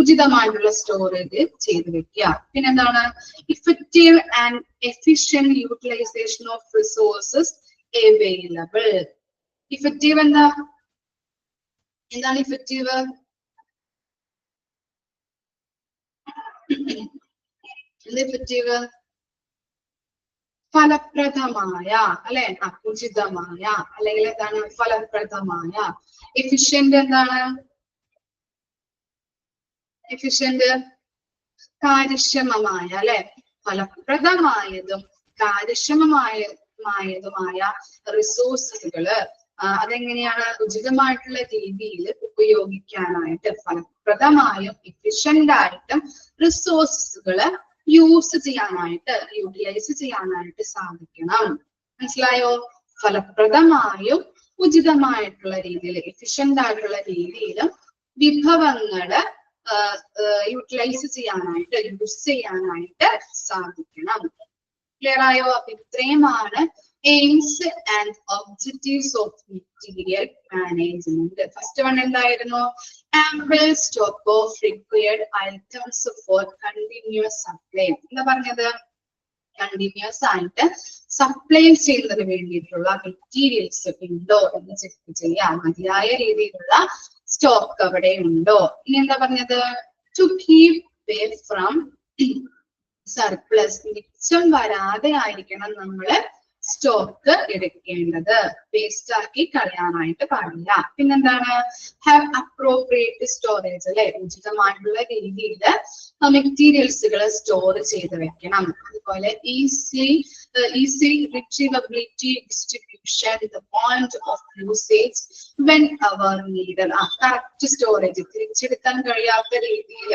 ഉചിതമായിട്ടുള്ള സ്റ്റോറേജ് ചെയ്ത് വെക്കുക. പിന്നെന്താണ്? Effective and efficient utilisation of resources available. Effective എന്താ? എന്താണ് ഇഫക്റ്റീവ്? ഇഫക്റ്റീവ് ഫലപ്രദമായ അല്ലെ, ഉചിതമായ അല്ലെങ്കിൽ എന്താണ് ഫലപ്രദമായ. എഫിഷ്യന്റ് എന്താണ്? എഫിഷ്യന്റ് കാര്യക്ഷമമായ അല്ലെ, ഫലപ്രദമായതും കാര്യക്ഷമമായതുമായ റിസോഴ്സുകള് അതെങ്ങനെയാണ് ഉചിതമായിട്ടുള്ള രീതിയിൽ ഉപയോഗിക്കാനായിട്ട്, ഫലപ്രദമായും എഫിഷ്യന്റ് ആയിട്ടും റിസോഴ്സുകള് യൂസ് ചെയ്യാനായിട്ട്, യൂട്ടിലൈസ് ചെയ്യാനായിട്ട് സാധിക്കണം. മനസ്സിലായോ? ഫലപ്രദമായും ഉചിതമായിട്ടുള്ള രീതിയിൽ, എഫിഷ്യന്റ് ആയിട്ടുള്ള രീതിയിലും വിഭവങ്ങള് യൂട്ടിലൈസ് ചെയ്യാനായിട്ട്, യൂസ് ചെയ്യാനായിട്ട് സാധിക്കണം. ക്ലിയർ ആയോ? അപ്പൊ ഇത്രയുമാണ് aims and objectives of material management. First one എന്തായിരുന്നു? Ample stock of required items for continuous supply. എന്താ പറഞ്ഞത്? കണ്ടിന്യൂസ് ആയിട്ട് സപ്ലൈ ചെയ്യുന്നതിന് വേണ്ടിയിട്ടുള്ള മെറ്റീരിയൽസ് ഉണ്ടോ എന്ന് ചെക്ക് ചെയ്യാം. മതിയായ രീതിയിലുള്ള സ്റ്റോക്ക് അവിടെ ഉണ്ടോ. ഇനി എന്താ പറഞ്ഞത്? To keep way from surplus. മിച്ചം വരാതെ ആയിരിക്കണം നമ്മള് സ്റ്റോക്ക് എടുക്കേണ്ടത്. വേസ്റ്റ് ആക്കി കളയാനായിട്ട് പാടില്ല. പിന്നെന്താണ്? ഹാവ് അപ്രോപ്രിയേറ്റ് സ്റ്റോറേജ്, അല്ലെ? ഉചിതമായിട്ടുള്ള രീതിയിൽ മെറ്റീരിയൽസുകൾ സ്റ്റോർ ചെയ്ത് വെക്കണം. അതുപോലെ easy retrievability, distribution, the point of usage when അവർ നീഡഡ്. കറക്റ്റ് സ്റ്റോറേജ്, തിരിച്ചെടുക്കാൻ കഴിയാത്ത രീതിയിൽ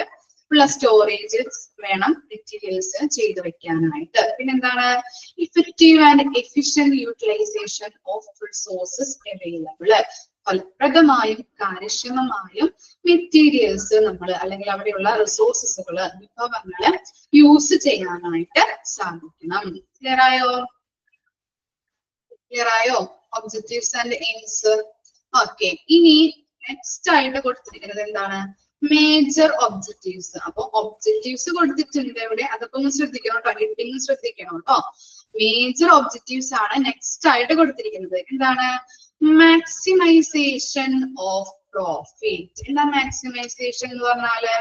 ഉള്ള സ്റ്റോറേജ് വേണം മെറ്റീരിയൽസ് ചെയ്തു വെക്കാനായിട്ട്. പിന്നെന്താണ്? Effective and efficient utilisation of resources available. ഫലപ്രദമായും കാര്യക്ഷമമായും മെറ്റീരിയൽസ് നമ്മൾ അല്ലെങ്കിൽ അവിടെയുള്ള റിസോഴ്സസുകൾ, വിഭവങ്ങള് യൂസ് ചെയ്യാനായിട്ട് സാധിക്കണം. ക്ലിയർ ആയോ? Objectives and aims. ഓക്കെ, ഇനി നെക്സ്റ്റ് ആയിട്ട് കൊടുത്തിരിക്കുന്നത് എന്താണ്? Major objectives. അപ്പൊ ഒബ്ജക്റ്റീവ്സ് കൊടുത്തിട്ടുണ്ട് ഇവിടെ, അതൊക്കെ ഒന്ന് ശ്രദ്ധിക്കണം കേട്ടോ, ഹെഡിങ് ശ്രദ്ധിക്കണം കേട്ടോ. മേജർ ഒബ്ജക്റ്റീവ്സ് ആണ് നെക്സ്റ്റ് ആയിട്ട് കൊടുത്തിരിക്കുന്നത്. എന്താണ്? Maximisation of profit. എന്താ മാക്സിമൈസേഷൻ എന്ന് പറഞ്ഞാല്?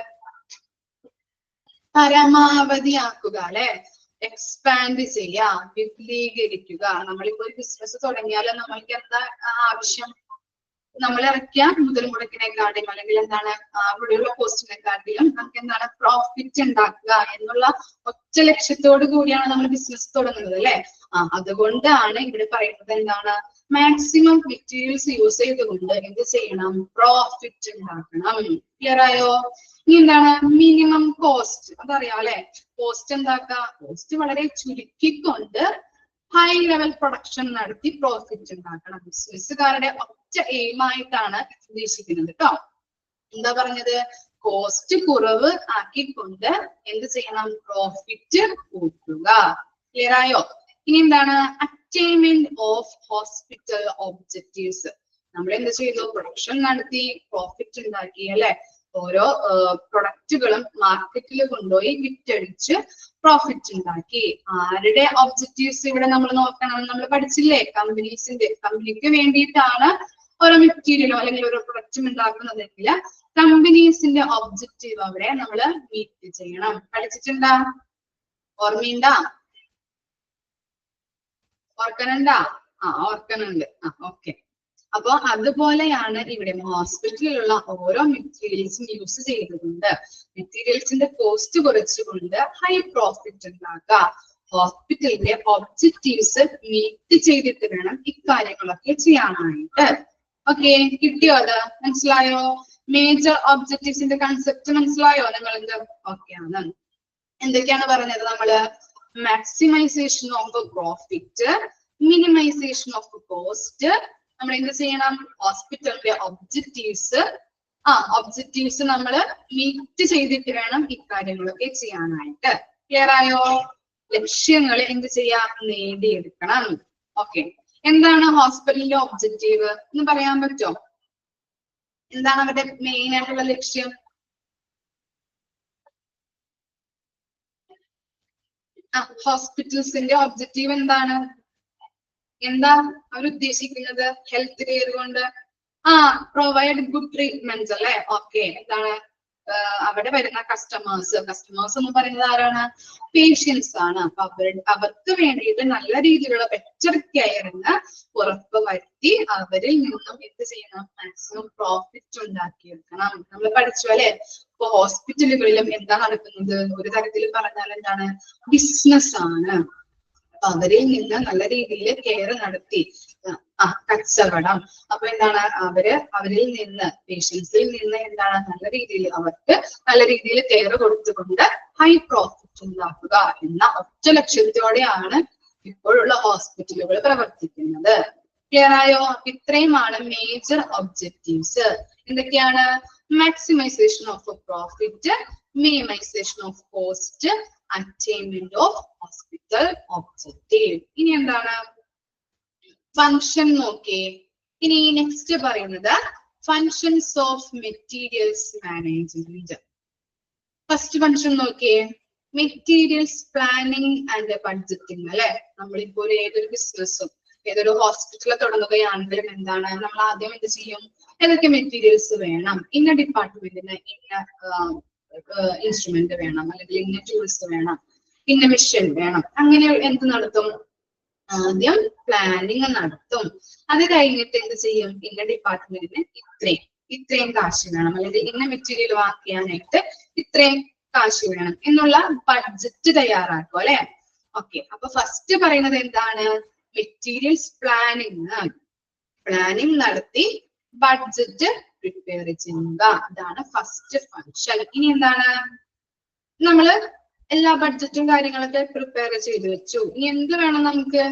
പരമാവധിയാക്കുക, അല്ലെ? എക്സ്പാൻഡ് ചെയ്യുക, വിപുലീകരിക്കുക. നമ്മളിപ്പോ ഒരു ബിസിനസ് തുടങ്ങിയാൽ നമ്മൾക്ക് എന്താ ആവശ്യം? നമ്മൾ ഇറക്കിയ മുതൽ മുടക്കിനെക്കാട്ടിലും അല്ലെങ്കിൽ എന്താണ് അവിടെയുള്ള കോസ്റ്റിനെക്കാട്ടിലും നമുക്ക് എന്താണ് പ്രോഫിറ്റ് ഉണ്ടാക്കുക എന്നുള്ള ഒറ്റ ലക്ഷ്യത്തോടു കൂടിയാണ് നമ്മൾ ബിസിനസ് തുടങ്ങുന്നത്, അല്ലെ? അതുകൊണ്ടാണ് ഇവിടെ പറയുന്നത് എന്താണ്? മാക്സിമം മെറ്റീരിയൽസ് യൂസ് ചെയ്തുകൊണ്ട് എന്ത് ചെയ്യണം? പ്രോഫിറ്റ് ഉണ്ടാക്കണം. ക്ലിയർ ആയോ? ഇനി എന്താണ്? Minimum cost. അതറിയാം, അല്ലെ? കോസ്റ്റ് എന്താക്കുക? കോസ്റ്റ് വളരെ ചുരുക്കിക്കൊണ്ട് ഹൈ ലെവൽ പ്രൊഡക്ഷൻ നടത്തി പ്രോഫിറ്റ് ഉണ്ടാക്കണം. ബിസിനസ്സുകാരുടെ ഒറ്റ എയിമായിട്ടാണ് ഉദ്ദേശിക്കുന്നത് കേട്ടോ. എന്താ പറഞ്ഞത്? കോസ്റ്റ് കുറവ് ആക്കിക്കൊണ്ട് എന്ത് ചെയ്യണം? പ്രോഫിറ്റ് കൂട്ടുക. ക്ലിയർ ആയോ? ഇനി എന്താണ്? Attainment of hospital objectives. നമ്മൾ എന്ത് ചെയ്തു? പ്രൊഡക്ഷൻ നടത്തി പ്രോഫിറ്റ് ഉണ്ടാക്കി, അല്ലെ? ഓരോ പ്രൊഡക്റ്റുകളും മാർക്കറ്റിൽ കൊണ്ടുപോയി വിറ്റഴിച്ച് പ്രോഫിറ്റ് ഉണ്ടാക്കി. ആരുടെ ഒബ്ജക്റ്റീവ്സ് ഇവിടെ നമ്മൾ നോക്കണം? നമ്മൾ പഠിച്ചില്ലേ? കമ്പനിക്ക് വേണ്ടിയിട്ടാണ് ഓരോ മെറ്റീരിയലോ അല്ലെങ്കിൽ ഓരോ പ്രൊഡക്റ്റും ഉണ്ടാക്കുന്നതെങ്കിൽ കമ്പനീസിന്റെ ഒബ്ജക്റ്റീവ് അവിടെ നമ്മൾ മീറ്റ് ചെയ്യണം. പഠിച്ചിട്ടുണ്ടാ? ഓർമ്മയുണ്ടാ? ഓർക്കനുണ്ടാ? ഓർക്കനുണ്ട്. ഓക്കെ. അപ്പൊ അതുപോലെയാണ് ഇവിടെ ഹോസ്പിറ്റലിലുള്ള ഓരോ മെറ്റീരിയൽസും യൂസ് ചെയ്തുകൊണ്ട് മെറ്റീരിയൽസിന്റെ കോസ്റ്റ് കുറച്ചുകൊണ്ട് ഹൈ പ്രോഫിറ്റ് ഉണ്ടാക്കുക. ഹോസ്പിറ്റലിന്റെ ഒബ്ജക്റ്റീവ്സ് മീറ്റ് ചെയ്തിട്ട് വേണം ഇക്കാര്യങ്ങളൊക്കെ ചെയ്യാനായിട്ട്. ഓക്കെ, കിട്ടിയോ? അത് മനസ്സിലായോ? മേജർ ഒബ്ജക്റ്റീവ്സിന്റെ കൺസെപ്റ്റ് മനസ്സിലായോ നിങ്ങൾക്ക്? ഓക്കെ ആണ്. എന്തൊക്കെയാണ് പറഞ്ഞത് നമ്മള്? Maximisation of profit, minimisation of cost. നമ്മൾ എന്ത് ചെയ്യണം? ഹോസ്പിറ്റലിന്റെ ഒബ്ജക്റ്റീവ്സ് നമ്മൾ മീറ്റ് ചെയ്തിട്ട് വേണം ഇക്കാര്യങ്ങളൊക്കെ ചെയ്യാനായിട്ട്. ക്ലിയർ ആയോ? ലക്ഷ്യങ്ങൾ എന്ത് ചെയ്യാം? നേടിയെടുക്കണം. ഓക്കെ, എന്താണ് ഹോസ്പിറ്റലിന്റെ ഒബ്ജക്റ്റീവ് എന്ന് പറയാൻ പറ്റുമോ? എന്താണ് അവരുടെ മെയിൻ ആയിട്ടുള്ള ലക്ഷ്യം? ഹോസ്പിറ്റൽസിന്റെ ഒബ്ജക്റ്റീവ് എന്താണ്? എന്താ അവർ ഉദ്ദേശിക്കുന്നത് ഹെൽത്ത് കെയർ കൊണ്ട്? പ്രൊവൈഡ് ഗുഡ് ട്രീറ്റ്മെന്റ്സ്, അല്ലെ? ഓക്കെ, എന്താണ് അവിടെ വരുന്ന കസ്റ്റമേഴ്സ് എന്ന് പറയുന്നത് ആരാണ്? പേഷ്യൻസ് ആണ്. അപ്പൊ അവർക്ക് വേണ്ടിയിട്ട് നല്ല രീതിയിലുള്ള ബെറ്റർ കെയറിന് ഉറപ്പ് വരുത്തി അവരിൽ നിന്നും എന്ത് ചെയ്യണം? മാക്സിമം പ്രോഫിറ്റ് ഉണ്ടാക്കിയെടുക്കണം. നമ്മൾ പഠിച്ചു, അല്ലെ? ഇപ്പൊ ഹോസ്പിറ്റലുകളിലും എന്താ നടക്കുന്നത്? ഒരു തരത്തിൽ പറഞ്ഞാൽ എന്താണ്? ബിസിനസ് ആണ്. അവരിൽ നിന്ന് നല്ല രീതിയിൽ കെയർ നടത്തി കച്ചവടം. അപ്പൊ എന്താണ്? അവരിൽ നിന്ന് പേഷ്യൻസിൽ നിന്ന് എന്താണ്? നല്ല രീതിയിൽ അവർക്ക് നല്ല രീതിയിൽ കെയർ കൊടുത്തുകൊണ്ട് ഹൈ പ്രോഫിറ്റ് ഉണ്ടാക്കുക എന്ന ഒറ്റ ലക്ഷ്യത്തോടെയാണ് ഇപ്പോഴുള്ള ഹോസ്പിറ്റലുകൾ പ്രവർത്തിക്കുന്നത്. ക്ലിയർ ആയോ? ഇത്രയുമാണ് മേജർ ഒബ്ജക്റ്റീവ്സ്. എന്തൊക്കെയാണ്? Maximization of profit, minimisation of cost, attainment of hospital objective. ഇനി എന്താണ്? ഫങ്ഷൻ നോക്കിയേ. ഇനി നെക്സ്റ്റ് പറയുന്നത് functions of materials management. First function നോക്കിയേ, മെറ്റീരിയൽസ് പ്ലാനിങ് ആൻഡ് ബഡ്ജറ്റിംഗ് അല്ലെ. നമ്മളിപ്പോൾ ഏതൊരു ബിസിനസ്സും ഏതൊരു ഹോസ്പിറ്റലിൽ തുടങ്ങുകയാണെങ്കിലും എന്താണ് നമ്മൾ ആദ്യം എന്ത് ചെയ്യും, ഏതൊക്കെ മെറ്റീരിയൽസ് വേണം, ഇന്ന ഡിപ്പാർട്ട്മെന്റിന് ഇന്ന ഇൻസ്ട്രുമെന്റ് വേണം, അല്ലെങ്കിൽ ഇന്ന ടൂൾസ് വേണം, ഇന്ന മെഷീൻ വേണം, അങ്ങനെ എന്ത് നടത്തും, ആദ്യം പ്ലാനിങ് നടത്തും. അത് കഴിഞ്ഞിട്ട് എന്ത് ചെയ്യും, ഇന്ന ഡിപ്പാർട്ട്മെന്റിന് ഇത്രയും കാശ് വേണം, അല്ലെങ്കിൽ ഇന്ന മെറ്റീരിയൽ വാങ്ങിക്കാനായിട്ട് ഇത്രയും കാശ് വേണം എന്നുള്ള ബഡ്ജറ്റ് തയ്യാറാക്കും അല്ലെ. ഓക്കെ, അപ്പൊ ഫസ്റ്റ് പറയുന്നത് എന്താണ്, മെറ്റീരിയൽസ് പ്ലാനിങ് നടത്തി ബഡ്ജറ്റ് പ്രിപ്പയർ ചെയ്യുക. അതാണ് ഫസ്റ്റ് ഫങ്ഷൻ. ഇനി എന്താണ്, നമ്മള് എല്ലാ ബഡ്ജറ്റും കാര്യങ്ങളൊക്കെ പ്രിപ്പയർ ചെയ്ത് വെച്ചു. ഇനി എന്ത് വേണം, നമുക്ക്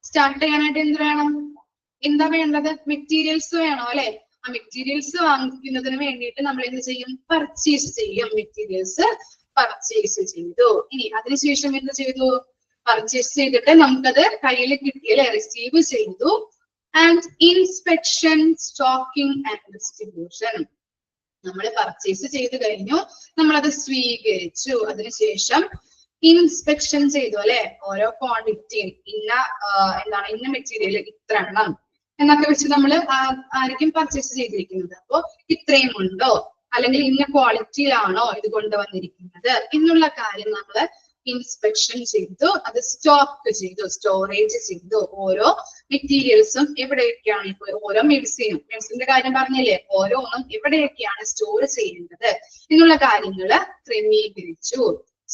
സ്റ്റാർട്ട് ചെയ്യാനായിട്ട് എന്ത് വേണം, എന്താ വേണ്ടത്, മെറ്റീരിയൽസ് വേണം അല്ലെ. ആ മെറ്റീരിയൽസ് വാങ്ങിക്കുന്നതിന് വേണ്ടിയിട്ട് നമ്മൾ എന്ത് ചെയ്യും, പർച്ചേസ് ചെയ്യും. മെറ്റീരിയൽസ് പർച്ചേസ് ചെയ്തു. ഇനി അതിനുശേഷം എന്ത് ചെയ്തു, പർച്ചേസ് ചെയ്തിട്ട് നമുക്കത് കയ്യിൽ കിട്ടി അല്ലെ, റിസീവ് ചെയ്തു. And inspection, stocking and distribution. നമ്മൾ പർച്ചേസ് ചെയ്ത് കഴിഞ്ഞു, നമ്മളത് സ്വീകരിച്ചു. അതിനുശേഷം ഇൻസ്പെക്ഷൻ ചെയ്തു അല്ലെ, ഓരോ ക്വാണ്ടിറ്റിയും ഇന്ന മെറ്റീരിയൽ ഇത്ര എണ്ണം എന്നൊക്കെ വെച്ച് നമ്മൾ ആയിരിക്കും പർച്ചേസ് ചെയ്തിരിക്കുന്നത്. അപ്പോ ഇത്രയും ഉണ്ടോ, അല്ലെങ്കിൽ ഇന്ന ക്വാളിറ്റിയിലാണോ ഇത് കൊണ്ടുവന്നിരിക്കുന്നത് എന്നുള്ള കാര്യം നമ്മൾ ഇൻസ്പെക്ഷൻ ചെയ്തു. അത് സ്റ്റോക്ക് ചെയ്തു, സ്റ്റോറേജ് ചെയ്തു. ഓരോ മെറ്റീരിയൽസും എവിടെയൊക്കെയാണ്, ഇപ്പൊ ഓരോ മെഡിസിന്റെ കാര്യം പറഞ്ഞില്ലേ, ഓരോന്നും എവിടെയൊക്കെയാണ് സ്റ്റോർ ചെയ്യേണ്ടത് എന്നുള്ള കാര്യങ്ങൾ ക്രമീകരിച്ചു,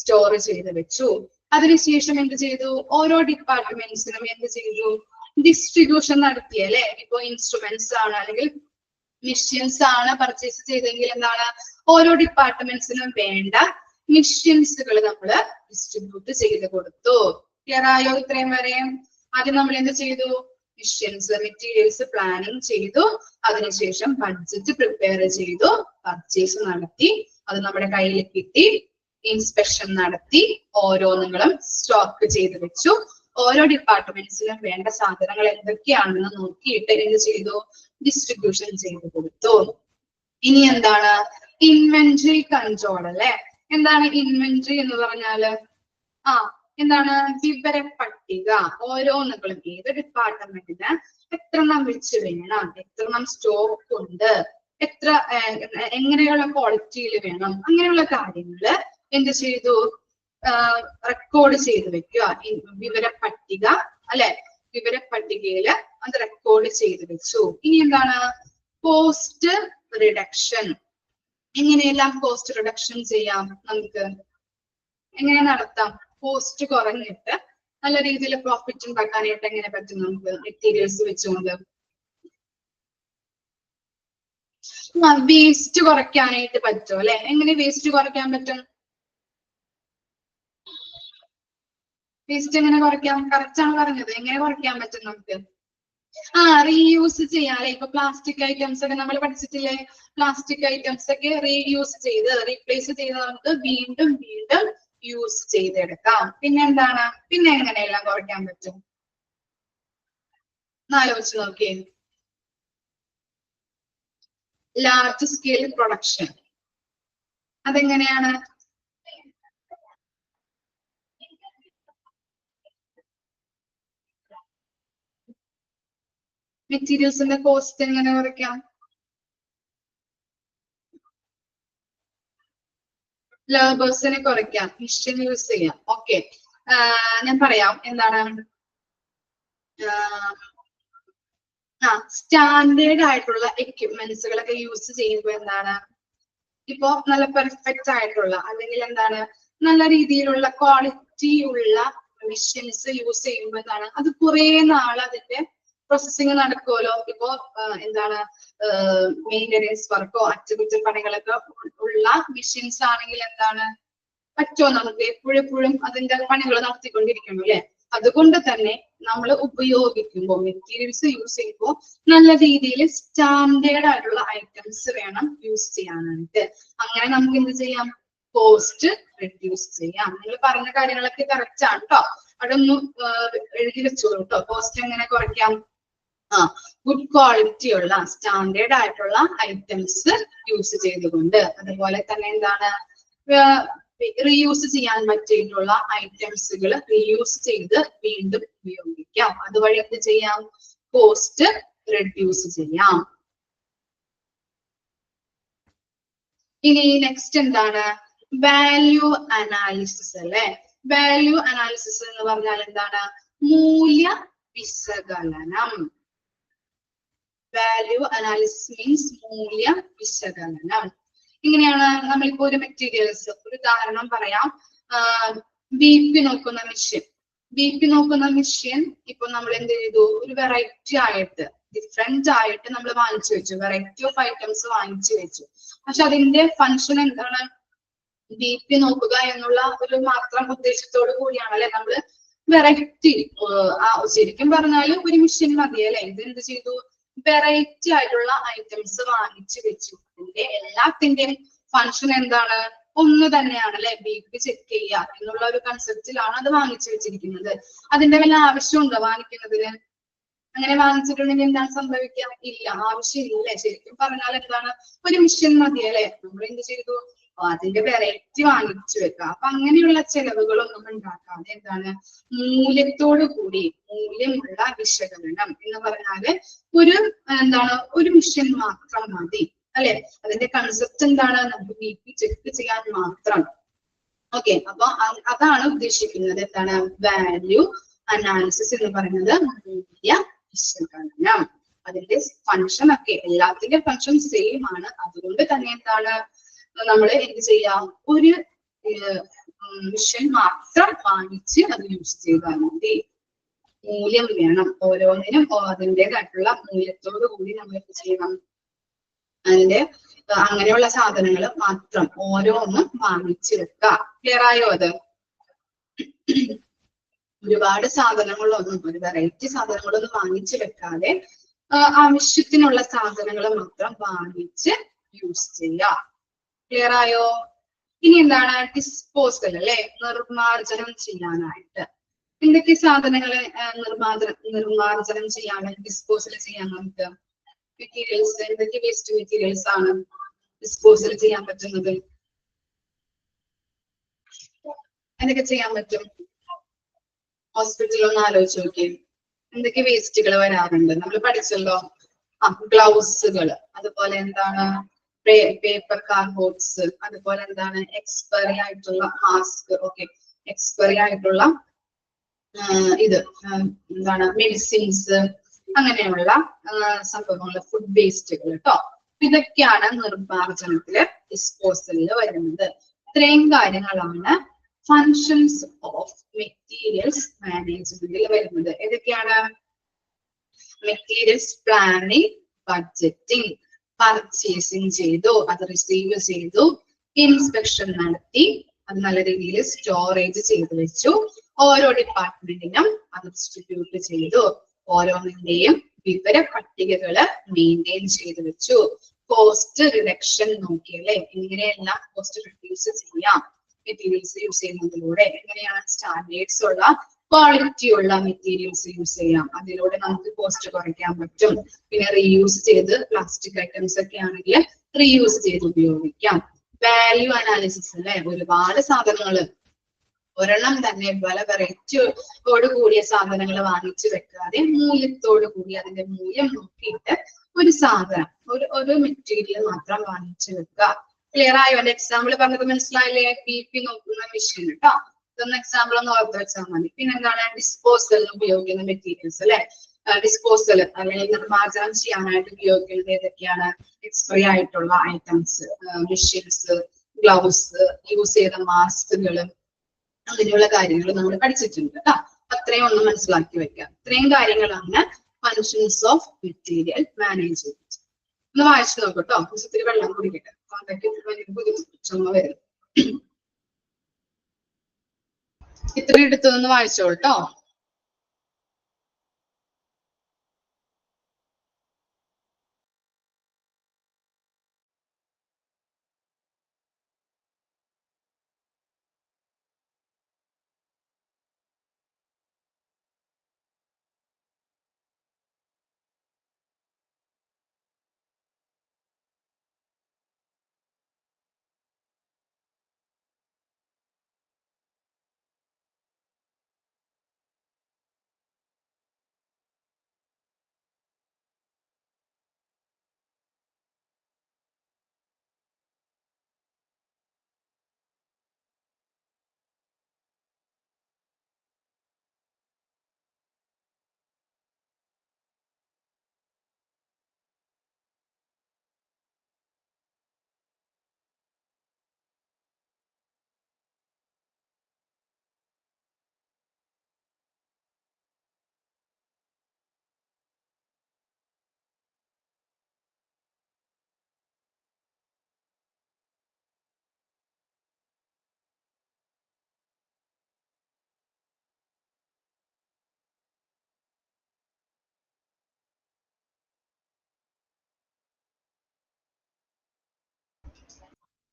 സ്റ്റോർ ചെയ്ത് വെച്ചു. അതിനുശേഷം എന്ത് ചെയ്തു, ഓരോ ഡിപ്പാർട്ട്മെന്റ്സിനും എന്ത് ചെയ്തു, ഡിസ്ട്രിബ്യൂഷൻ നടത്തി അല്ലെ. ഇപ്പൊ ഇൻസ്ട്രുമെന്റ്സ് ആണ് അല്ലെങ്കിൽ മെഷീൻസ് ആണ് പർച്ചേസ് ചെയ്തെങ്കിൽ എന്താണ്, ഓരോ ഡിപ്പാർട്ട്മെന്റ്സിനും വേണ്ട മെഷീൻസുകൾ നമ്മൾ ഡിസ്ട്രിബ്യൂട്ട് ചെയ്ത് കൊടുത്തു. ക്ലിയർ ആയോ ഇത്രയും വരെ? ആദ്യം നമ്മൾ എന്ത് ചെയ്തു, മെറ്റീരിയൽസ് പ്ലാനിങ് ചെയ്തു. അതിനുശേഷം ബഡ്ജറ്റ് പ്രിപ്പയർ ചെയ്തു, പർച്ചേസ് നടത്തി, അത് നമ്മുടെ കയ്യിൽ കിട്ടി, ഇൻസ്പെക്ഷൻ നടത്തി, ഓരോന്നും സ്റ്റോക്ക് ചെയ്ത് വെച്ചു. ഓരോ ഡിപ്പാർട്ട്മെന്റ്സിനും വേണ്ട സാധനങ്ങൾ എന്തൊക്കെയാണെന്ന് നോക്കിയിട്ട് എന്ത് ചെയ്തു, ഡിസ്ട്രിബ്യൂഷൻ ചെയ്ത് കൊടുത്തു. ഇനി എന്താണ്, ഇൻവെന്ററി കൺട്രോൾ അല്ലെ. എന്താണ് ഇൻവെന്ററി എന്ന് പറഞ്ഞാല്, എന്താണ്, വിവര പട്ടിക. ഓരോന്നുകളും ഏത് ഡിപ്പാർട്ട്മെന്റിന് എത്രണ്ണം വെച്ച് വേണം, എത്രണ്ണം സ്റ്റോക്ക് ഉണ്ട്, എങ്ങനെയുള്ള ക്വാളിറ്റിയിൽ വേണം, അങ്ങനെയുള്ള കാര്യങ്ങള് എന്ത് ചെയ്തു, റെക്കോർഡ് ചെയ്ത് വെക്കുക. വിവര പട്ടിക അല്ലെ, വിവര പട്ടികയില് അത് റെക്കോർഡ് ചെയ്ത് വെച്ചു. ഇനി എന്താണ്, കോസ്റ്റ് റിഡക്ഷൻ. എങ്ങനെയെല്ലാം കോസ്റ്റ് റിഡക്ഷൻ ചെയ്യാം, നമുക്ക് എങ്ങനെ നടത്താം, കോസ്റ്റ് കുറഞ്ഞിട്ട് നല്ല രീതിയിൽ പ്രോഫിറ്റ് ഉണ്ടാക്കാനായിട്ട് എങ്ങനെ പറ്റും നമുക്ക് മെറ്റീരിയൽസ് വെച്ചുകൊണ്ട്. വേസ്റ്റ് കുറയ്ക്കാനായിട്ട് പറ്റും അല്ലെ. എങ്ങനെ വേസ്റ്റ് കുറയ്ക്കാൻ പറ്റും, വേസ്റ്റ് എങ്ങനെ കുറയ്ക്കാം, കറക്റ്റ് ആണ് പറഞ്ഞത്. എങ്ങനെ കുറയ്ക്കാൻ പറ്റും നമുക്ക്, റീയൂസ് ചെയ്യാം അല്ലെ. ഇപ്പൊ പ്ലാസ്റ്റിക് ഐറ്റംസ് ഒക്കെ നമ്മൾ പഠിച്ചിട്ടില്ലേ, പ്ലാസ്റ്റിക് ഐറ്റംസ് ഒക്കെ റീയൂസ് ചെയ്ത് റീപ്ലേസ് ചെയ്ത് നമുക്ക് വീണ്ടും വീണ്ടും യൂസ് ചെയ്തെടുക്കാം. പിന്നെ എന്താണ്, പിന്നെ എങ്ങനെയെല്ലാം കുറയ്ക്കാൻ പറ്റും, ആലോചിച്ച് നോക്കിയേ. ലാർജ് സ്കെയിൽ പ്രൊഡക്ഷൻ, അതെങ്ങനെയാണ്, മെറ്റീരിയൽസിന്റെ കോസ്റ്റ് എങ്ങനെ കുറയ്ക്കാം, ലേബേഴ്സിനെ കുറയ്ക്കാം, മെഷീൻ യൂസ് ചെയ്യാം. ഓക്കെ, ഞാൻ പറയാം എന്താണ്, സ്റ്റാൻഡേർഡ് ആയിട്ടുള്ള എക്യുപ്മെന്റ്സുകളൊക്കെ യൂസ് ചെയ്യുമ്പോൾ എന്താണ്, ഇപ്പോ നല്ല പെർഫെക്റ്റ് ആയിട്ടുള്ള അല്ലെങ്കിൽ എന്താണ് നല്ല രീതിയിലുള്ള ക്വാളിറ്റി ഉള്ള മെഷീൻസ് യൂസ് ചെയ്യുമ്പോൾ എന്താണ്, അത് കുറെ നാൾ അതിന്റെ പ്രോസസ്സിങ് നടക്കുമല്ലോ. ഇപ്പോ എന്താണ്, മെയിൻ്റെനൻസ് വർക്കോ അറ്റകുറ്റപ്പണികളൊക്കെ ഉള്ള മെഷീൻസ് ആണെങ്കിൽ എന്താണ്, പറ്റുമോ നമുക്ക് എപ്പോഴെപ്പോഴും അതിന്റെ പണികൾ നടത്തിക്കൊണ്ടിരിക്കണം അല്ലെ. അതുകൊണ്ട് തന്നെ നമ്മൾ ഉപയോഗിക്കുമ്പോൾ മെറ്റീരിയൽസ് യൂസ് ചെയ്യുമ്പോൾ നല്ല രീതിയിൽ സ്റ്റാൻഡേർഡ് ആയിട്ടുള്ള ഐറ്റംസ് വേണം യൂസ് ചെയ്യാനായിട്ട്. അങ്ങനെ നമുക്ക് എന്ത് ചെയ്യാം, കോസ്റ്റ് റിഡ്യൂസ് ചെയ്യാം. നിങ്ങൾ പറഞ്ഞ കാര്യങ്ങളൊക്കെ കറക്റ്റ് ആണ് കേട്ടോ. അതൊന്ന് എഴുതി വെച്ചോളൂ കേട്ടോ. കോസ്റ്റ് എങ്ങനെ കുറയ്ക്കാം? ഗുഡ് ക്വാളിറ്റി ഉള്ള സ്റ്റാൻഡേർഡ് ആയിട്ടുള്ള ഐറ്റംസ് യൂസ് ചെയ്തുകൊണ്ട്, അതുപോലെ തന്നെ എന്താണ് റീയൂസ് ചെയ്യാൻ പറ്റിയിട്ടുള്ള ഐറ്റംസുകൾ റീയൂസ് ചെയ്ത് വീണ്ടും ഉപയോഗിക്കാം. അതുവഴി എന്ത് ചെയ്യാം? കോസ്റ്റ് റെഡ്യൂസ് ചെയ്യാം. ഇനി നെക്സ്റ്റ് എന്താണ്? വാല്യൂ അനാലിസിസ് അല്ലെ. വാല്യൂ അനാലിസിസ് എന്ന് പറഞ്ഞാൽ എന്താണ്? മൂല്യ വിശകലനം. വാല്യൂ അനാലിസിസ് മീൻസ് മൂല്യ വിശകലനം. ഇങ്ങനെയാണ് നമ്മളിപ്പോ ഒരു മെറ്റീരിയൽസ്, ഒരു ഉദാഹരണം പറയാം. BP നോക്കുന്ന മെഷീൻ. BP നോക്കുന്ന മെഷീൻ ഇപ്പൊ നമ്മൾ എന്ത് ചെയ്തു? ഒരു വെറൈറ്റി ആയിട്ട്, ഡിഫറെന്റ് ആയിട്ട് നമ്മൾ വാങ്ങിച്ചു വെച്ചു. വെറൈറ്റി ഓഫ് ഐറ്റംസ് വാങ്ങിച്ചു വെച്ചു. പക്ഷെ അതിന്റെ ഫങ്ഷൻ എന്താണ്? BP നോക്കുക എന്നുള്ള ഒരു മാത്രം ഉദ്ദേശത്തോടു കൂടിയാണ് അല്ലെ നമ്മള് വെറൈറ്റി. ശരിക്കും പറഞ്ഞാല് ഒരു മെഷീൻ മതി അല്ലെ. ഇത് എന്ത് ചെയ്തു? വെറൈറ്റി ആയിട്ടുള്ള ഐറ്റംസ് വാങ്ങിച്ചു വെച്ചു. അതിന്റെ എല്ലാത്തിന്റെയും ഫങ്ഷൻ എന്താണ്? ഒന്ന് തന്നെയാണ് അല്ലെ. BP ചെക്ക് ചെയ്യുക എന്നുള്ള ഒരു കൺസെപ്റ്റിലാണ് അത് വാങ്ങിച്ചു വെച്ചിരിക്കുന്നത്. അതിന്റെ വല്ല ആവശ്യമുണ്ടോ വാങ്ങിക്കുന്നതിന്? അങ്ങനെ വാങ്ങിച്ചിട്ടുണ്ടെങ്കിൽ എന്താണ് സംഭവിക്കുക? ഇല്ല, ആവശ്യമില്ല. ശരിക്കും പറഞ്ഞാൽ എന്താണ്? ഒരു മെഷീൻ മതി അല്ലെ. നമ്മൾ എന്ത് ചെയ്തു? അതിന്റെ വെറൈറ്റി വാങ്ങിച്ചു വെക്കാം. അപ്പൊ അങ്ങനെയുള്ള ചെലവുകളൊന്നും ഉണ്ടാക്കാതെ എന്താണ്? മൂല്യത്തോടു കൂടി, മൂല്യമുള്ള വിശകലനം എന്ന് പറഞ്ഞാല് ഒരു മെഷീൻ മാത്രം മതി അല്ലെ. അതിന്റെ കൺസെപ്റ്റ് എന്താണ്? നമുക്ക് BP ചെക്ക് ചെയ്യാൻ മാത്രം. ഓക്കെ, അപ്പൊ അതാണ് ഉദ്ദേശിക്കുന്നത്. എന്താണ്? വാല്യൂ അനാലിസിസ് എന്ന് പറയുന്നത് മൂല്യ വിശകലനം. അതിന്റെ ഫങ്ഷൻ ഒക്കെ, എല്ലാത്തിന്റെ ഫങ്ഷൻ സെയിം ആണ്. അതുകൊണ്ട് തന്നെ എന്താണ്? നമ്മൾ എന്ത് ചെയ്യാം? ഒരു മിഷൻ മാത്രം വാങ്ങിച്ച് അത് യൂസ് ചെയ്താൽ മതി. മൂല്യം വേണം. ഓരോന്നിനും അതിൻ്റെതായിട്ടുള്ള മൂല്യത്തോടു കൂടി നമ്മൾ എന്ത് ചെയ്യണം? അതിന്റെ അങ്ങനെയുള്ള സാധനങ്ങൾ മാത്രം ഓരോന്നും വാങ്ങിച്ചു വെക്കുക. ക്ലിയർ ആയോ അത്? ഒരുപാട് സാധനങ്ങളൊന്നും, ഒരു വെറൈറ്റി സാധനങ്ങളൊന്നും വാങ്ങിച്ചു വെക്കാതെ ആവശ്യത്തിനുള്ള സാധനങ്ങൾ മാത്രം വാങ്ങിച്ച് യൂസ് ചെയ്യുക. ക്ലിയർ ആയോ? ഇനി എന്താണ്? ഡിസ്പോസൽ അല്ലെ. നിർമാർജനം ചെയ്യാനായിട്ട് എന്തൊക്കെ സാധനങ്ങളെ നിർമാർജനം ചെയ്യാൻ, ഡിസ്പോസൽ ചെയ്യാൻ നമുക്ക് മെറ്റീരിയൽസ്, എന്തൊക്കെ വേസ്റ്റ് മെറ്റീരിയൽസ് ആണ് ഡിസ്പോസൽ ചെയ്യാൻ പറ്റുന്നത്? എന്തൊക്കെ ചെയ്യാൻ പറ്റും? ഹോസ്പിറ്റലിൽ ഒന്ന് ആലോചിച്ച് നോക്കിയേ. എന്തൊക്കെ വേസ്റ്റുകൾ വരാറുണ്ട്? നമ്മൾ പഠിച്ചല്ലോ. ഗ്ലൗസുകൾ, അതുപോലെ എന്താണ് പേപ്പർ കാർഡ്ബോർഡ്സ്, അതുപോലെ എന്താണ് എക്സ്പയറി ആയിട്ടുള്ള മാസ്ക്, ഓക്കെ, എക്സ്പയറി ആയിട്ടുള്ള എന്താണ് മെഡിസിൻസ്, അങ്ങനെയുള്ള സംഭവങ്ങൾ, ഫുഡ് വേസ്റ്റുകൾ കേട്ടോ. ഇതൊക്കെയാണ് നിർമ്മാർജ്ജനത്തില്, ഡിസ്പോസലില് വരുന്നത്. ഇത്രയും കാര്യങ്ങളാണ് ഫങ്ഷൻസ് ഓഫ് മെറ്റീരിയൽസ് മാനേജ്മെന്റിൽ വരുന്നത്. ഏതൊക്കെയാണ്? മെറ്റീരിയൽസ് പ്ലാനിങ്, ബഡ്ജറ്റിംഗ്, പർച്ചേസിങ് ചെയ്തു, അത് റിസീവ് ചെയ്തു, ഇൻസ്പെക്ഷൻ നടത്തി, അത് നല്ല രീതിയിൽ സ്റ്റോറേജ് ചെയ്തു വെച്ചു, ഓരോ ഡിപ്പാർട്ട്മെന്റിനും അത് ഡിസ്ട്രിബ്യൂട്ട് ചെയ്തു, ഓരോന്നിന്റെയും വിവര പട്ടികകള് മെയിൻറ്റെയിൻ ചെയ്തു വെച്ചു, കോസ്റ്റ് റിഡക്ഷൻ നോക്കിയല്ലേ, എങ്ങനെയെല്ലാം കോസ്റ്റ് റിഡ്യൂസ് ചെയ്യാം മെറ്റീരിയൽസ് യൂസ് ചെയ്യുന്നതിലൂടെ, എങ്ങനെയാണ് സ്റ്റാൻഡേർഡ്സ് ഉള്ള ക്വാളിറ്റി ഉള്ള മെറ്റീരിയൽസ് യൂസ് ചെയ്യാം, അതിലൂടെ നമുക്ക് കോസ്റ്റ് കുറയ്ക്കാൻ പറ്റും. പിന്നെ റീയൂസ് ചെയ്ത്, പ്ലാസ്റ്റിക് ഐറ്റംസ് ഒക്കെ ആണെങ്കിൽ റീയൂസ് ചെയ്ത് ഉപയോഗിക്കാം. വാല്യൂ അനാലിസിസ് അല്ലെ, ഒരുപാട് സാധനങ്ങൾ, ഒരെണ്ണം തന്നെ പല വെറൈറ്റിയോട് കൂടിയ സാധനങ്ങൾ വാങ്ങിച്ചു വെക്കാതെ മൂല്യത്തോടു കൂടി, അതിന്റെ മൂല്യം നോക്കിയിട്ട് ഒരു സാധനം, ഒരു മെറ്റീരിയൽ മാത്രം വാങ്ങിച്ചു വെക്കുക. ക്ലിയർ ആയോ? എന്റെ എക്സാമ്പിൾ പറഞ്ഞത് മനസ്സിലായില്ലേ? BP നോക്കുന്ന മെഷീൻ കേട്ടോ. ഇതൊന്ന് എക്സാമ്പിൾ ഒന്ന് ഓർത്ത് വെച്ചാൽ മതി. പിന്നെ എന്താണ്? ഡിസ്പോസൽ ഉപയോഗിക്കുന്ന മെറ്റീരിയൽസ് അല്ലെ. ഡിസ്പോസൽ അല്ലെങ്കിൽ നിർമ്മാർജ്ജനം ചെയ്യാനായിട്ട് ഉപയോഗിക്കുന്നത് ഏതൊക്കെയാണ്? എക്സ്പയറി ആയിട്ടുള്ള ഐറ്റംസ്, മെഷീൻസ്, ഗ്ലൗസ്, യൂസ് ചെയ്ത മാസ്കുകൾ, അങ്ങനെയുള്ള കാര്യങ്ങൾ നമ്മൾ പഠിച്ചിട്ടുണ്ട് കേട്ടോ. അത്രയും ഒന്ന് മനസ്സിലാക്കി വെക്കാം. ഇത്രയും കാര്യങ്ങളാണ് ഫങ്ഷൻസ് ഓഫ് മെറ്റീരിയൽ മാനേജ്മെന്റ്. ഒന്ന് വായിച്ചു നോക്കട്ടോ. ഒത്തിരി വെള്ളം കുടിക്കട്ടെ. ബുദ്ധിമുട്ട് വരും. ഇത്ര എടുത്തതൊന്ന് വായിച്ചോട്ടോ.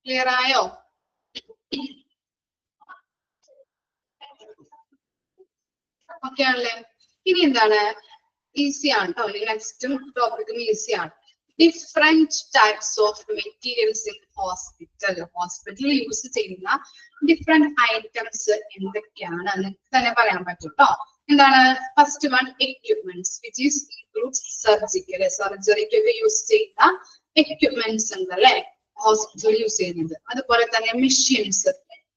ക്ലിയർ ആയോ? ഓക്കെ ആണല്ലേ? ഇനി എന്താണ്? ഈസി ആണ് കേട്ടോ. നെക്സ്റ്റ് ടോപ്പിക്കും ഈസി ആണ്. Different types of materials in hospital. ഹോസ്പിറ്റലിൽ യൂസ് ചെയ്യുന്ന ഡിഫറെന്റ് ഐറ്റംസ് എന്തൊക്കെയാണ് എന്ന് തന്നെ പറയാൻ പറ്റും കേട്ടോ. എന്താണ്? First one, equipments which is includes surgical. സർജറിക്കൊക്കെ യൂസ് ചെയ്യുന്ന എക്യുപ്മെന്റ്സ് ഉണ്ടല്ലേ ഹോസ്പിറ്റലിൽ യൂസ് ചെയ്യുന്നത്. അതുപോലെ തന്നെ മെഷീൻസ്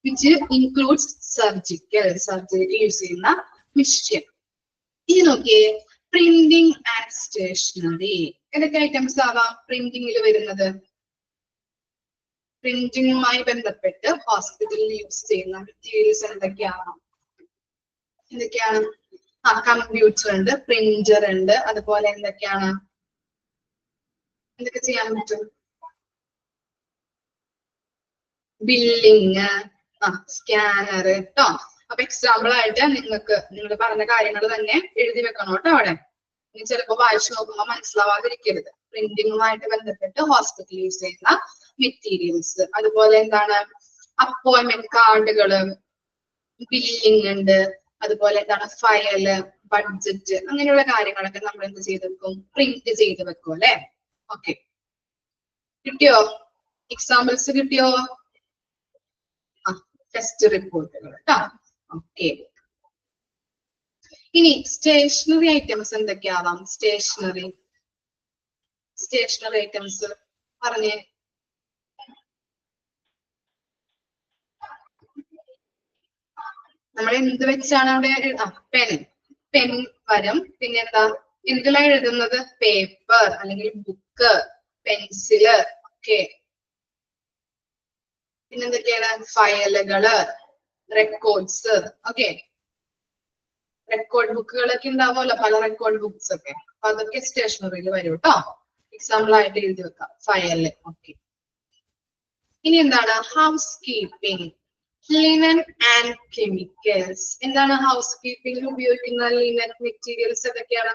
വിച്ച് ഇൻക്ലൂഡ്സ് സർജിക്കൽ. സർജറിക്ക് യൂസ് ചെയ്യുന്ന മെഷീൻ. ഇത് നോക്കിയേ, പ്രിന്റിംഗ് ആൻഡ് സ്റ്റേഷനറി. ഏതൊക്കെ ഐറ്റംസ് ആവാം പ്രിന്റിംഗിൽ വരുന്നത്? പ്രിന്റിംഗുമായി ബന്ധപ്പെട്ട് ഹോസ്പിറ്റലിൽ യൂസ് ചെയ്യുന്ന മെറ്റീരിയൽസ് എന്തൊക്കെയാണ്? കമ്പ്യൂട്ടർ ഉണ്ട്, പ്രിന്റർ ഉണ്ട്, അതുപോലെ എന്തൊക്കെയാണ്? എന്തൊക്കെ ചെയ്യാൻ പറ്റും? ബില്ലിങ്, സ്കാനർ കേട്ടോ. അപ്പൊ എക്സാമ്പിൾ ആയിട്ട് നിങ്ങൾ പറഞ്ഞ കാര്യങ്ങൾ തന്നെ എഴുതി വെക്കണം കേട്ടോ അവിടെ. ഇനി ചിലപ്പോ വായിച്ചു നോക്കുമ്പോൾ മനസ്സിലാവാതിരിക്കരുത്. പ്രിന്റിങ്ങുമായിട്ട് ബന്ധപ്പെട്ട് ഹോസ്പിറ്റലിൽ യൂസ് ചെയ്യുന്ന മെറ്റീരിയൽസ്. അതുപോലെ എന്താണ്? അപ്പോയിന്റ്മെന്റ് കാർഡുകള്, ബില്ലിംഗ് ഉണ്ട്, അതുപോലെ എന്താണ്? ഫയല്, ബഡ്ജറ്റ്, അങ്ങനെയുള്ള കാര്യങ്ങളൊക്കെ നമ്മൾ എന്ത് ചെയ്ത് വെക്കും? പ്രിന്റ് ചെയ്ത് വെക്കും അല്ലെ? ഓക്കെ, കിട്ടിയോ? എക്സാമ്പിൾസ് കിട്ടിയോ? ടെസ്റ്റ് റിപ്പോർട്ടുകൾ കേട്ടോ. ഓക്കെ, ഇനി സ്റ്റേഷനറി ഐറ്റംസ് എന്തൊക്കെയാവാം? സ്റ്റേഷനറി ഐറ്റംസ് പറഞ്ഞേ. നമ്മൾ എന്ത് വെച്ചാണ് അവിടെ? പെൻ വരും. പിന്നെ എന്താ? എന്തിലാണ് എഴുതുന്നത്? പേപ്പർ അല്ലെങ്കിൽ ബുക്ക്, പെൻസില്. ഓക്കെ, പിന്നെന്തൊക്കെയാണ്? ഫയലുകള്, റെക്കോർഡ്സ്. ഓക്കെ, റെക്കോർഡ് ബുക്കുകളൊക്കെ ഉണ്ടാവുമല്ലോ, പല റെക്കോർഡ് ബുക്സ് ഒക്കെ. അപ്പൊ അതൊക്കെ സ്റ്റേഷനറിയിൽ വരും കേട്ടോ. എക്സാമ്പിൾ ആയിട്ട് എഴുതി വെക്കാം, ഫയല്. ഓക്കെ, ഇനി എന്താണ്? House keeping, linen and chemicals. എന്താണ് ഹൗസ് കീപ്പിംഗിൽ ഉപയോഗിക്കുന്ന ലിനൻ മെറ്റീരിയൽസ് ഏതൊക്കെയാണ്?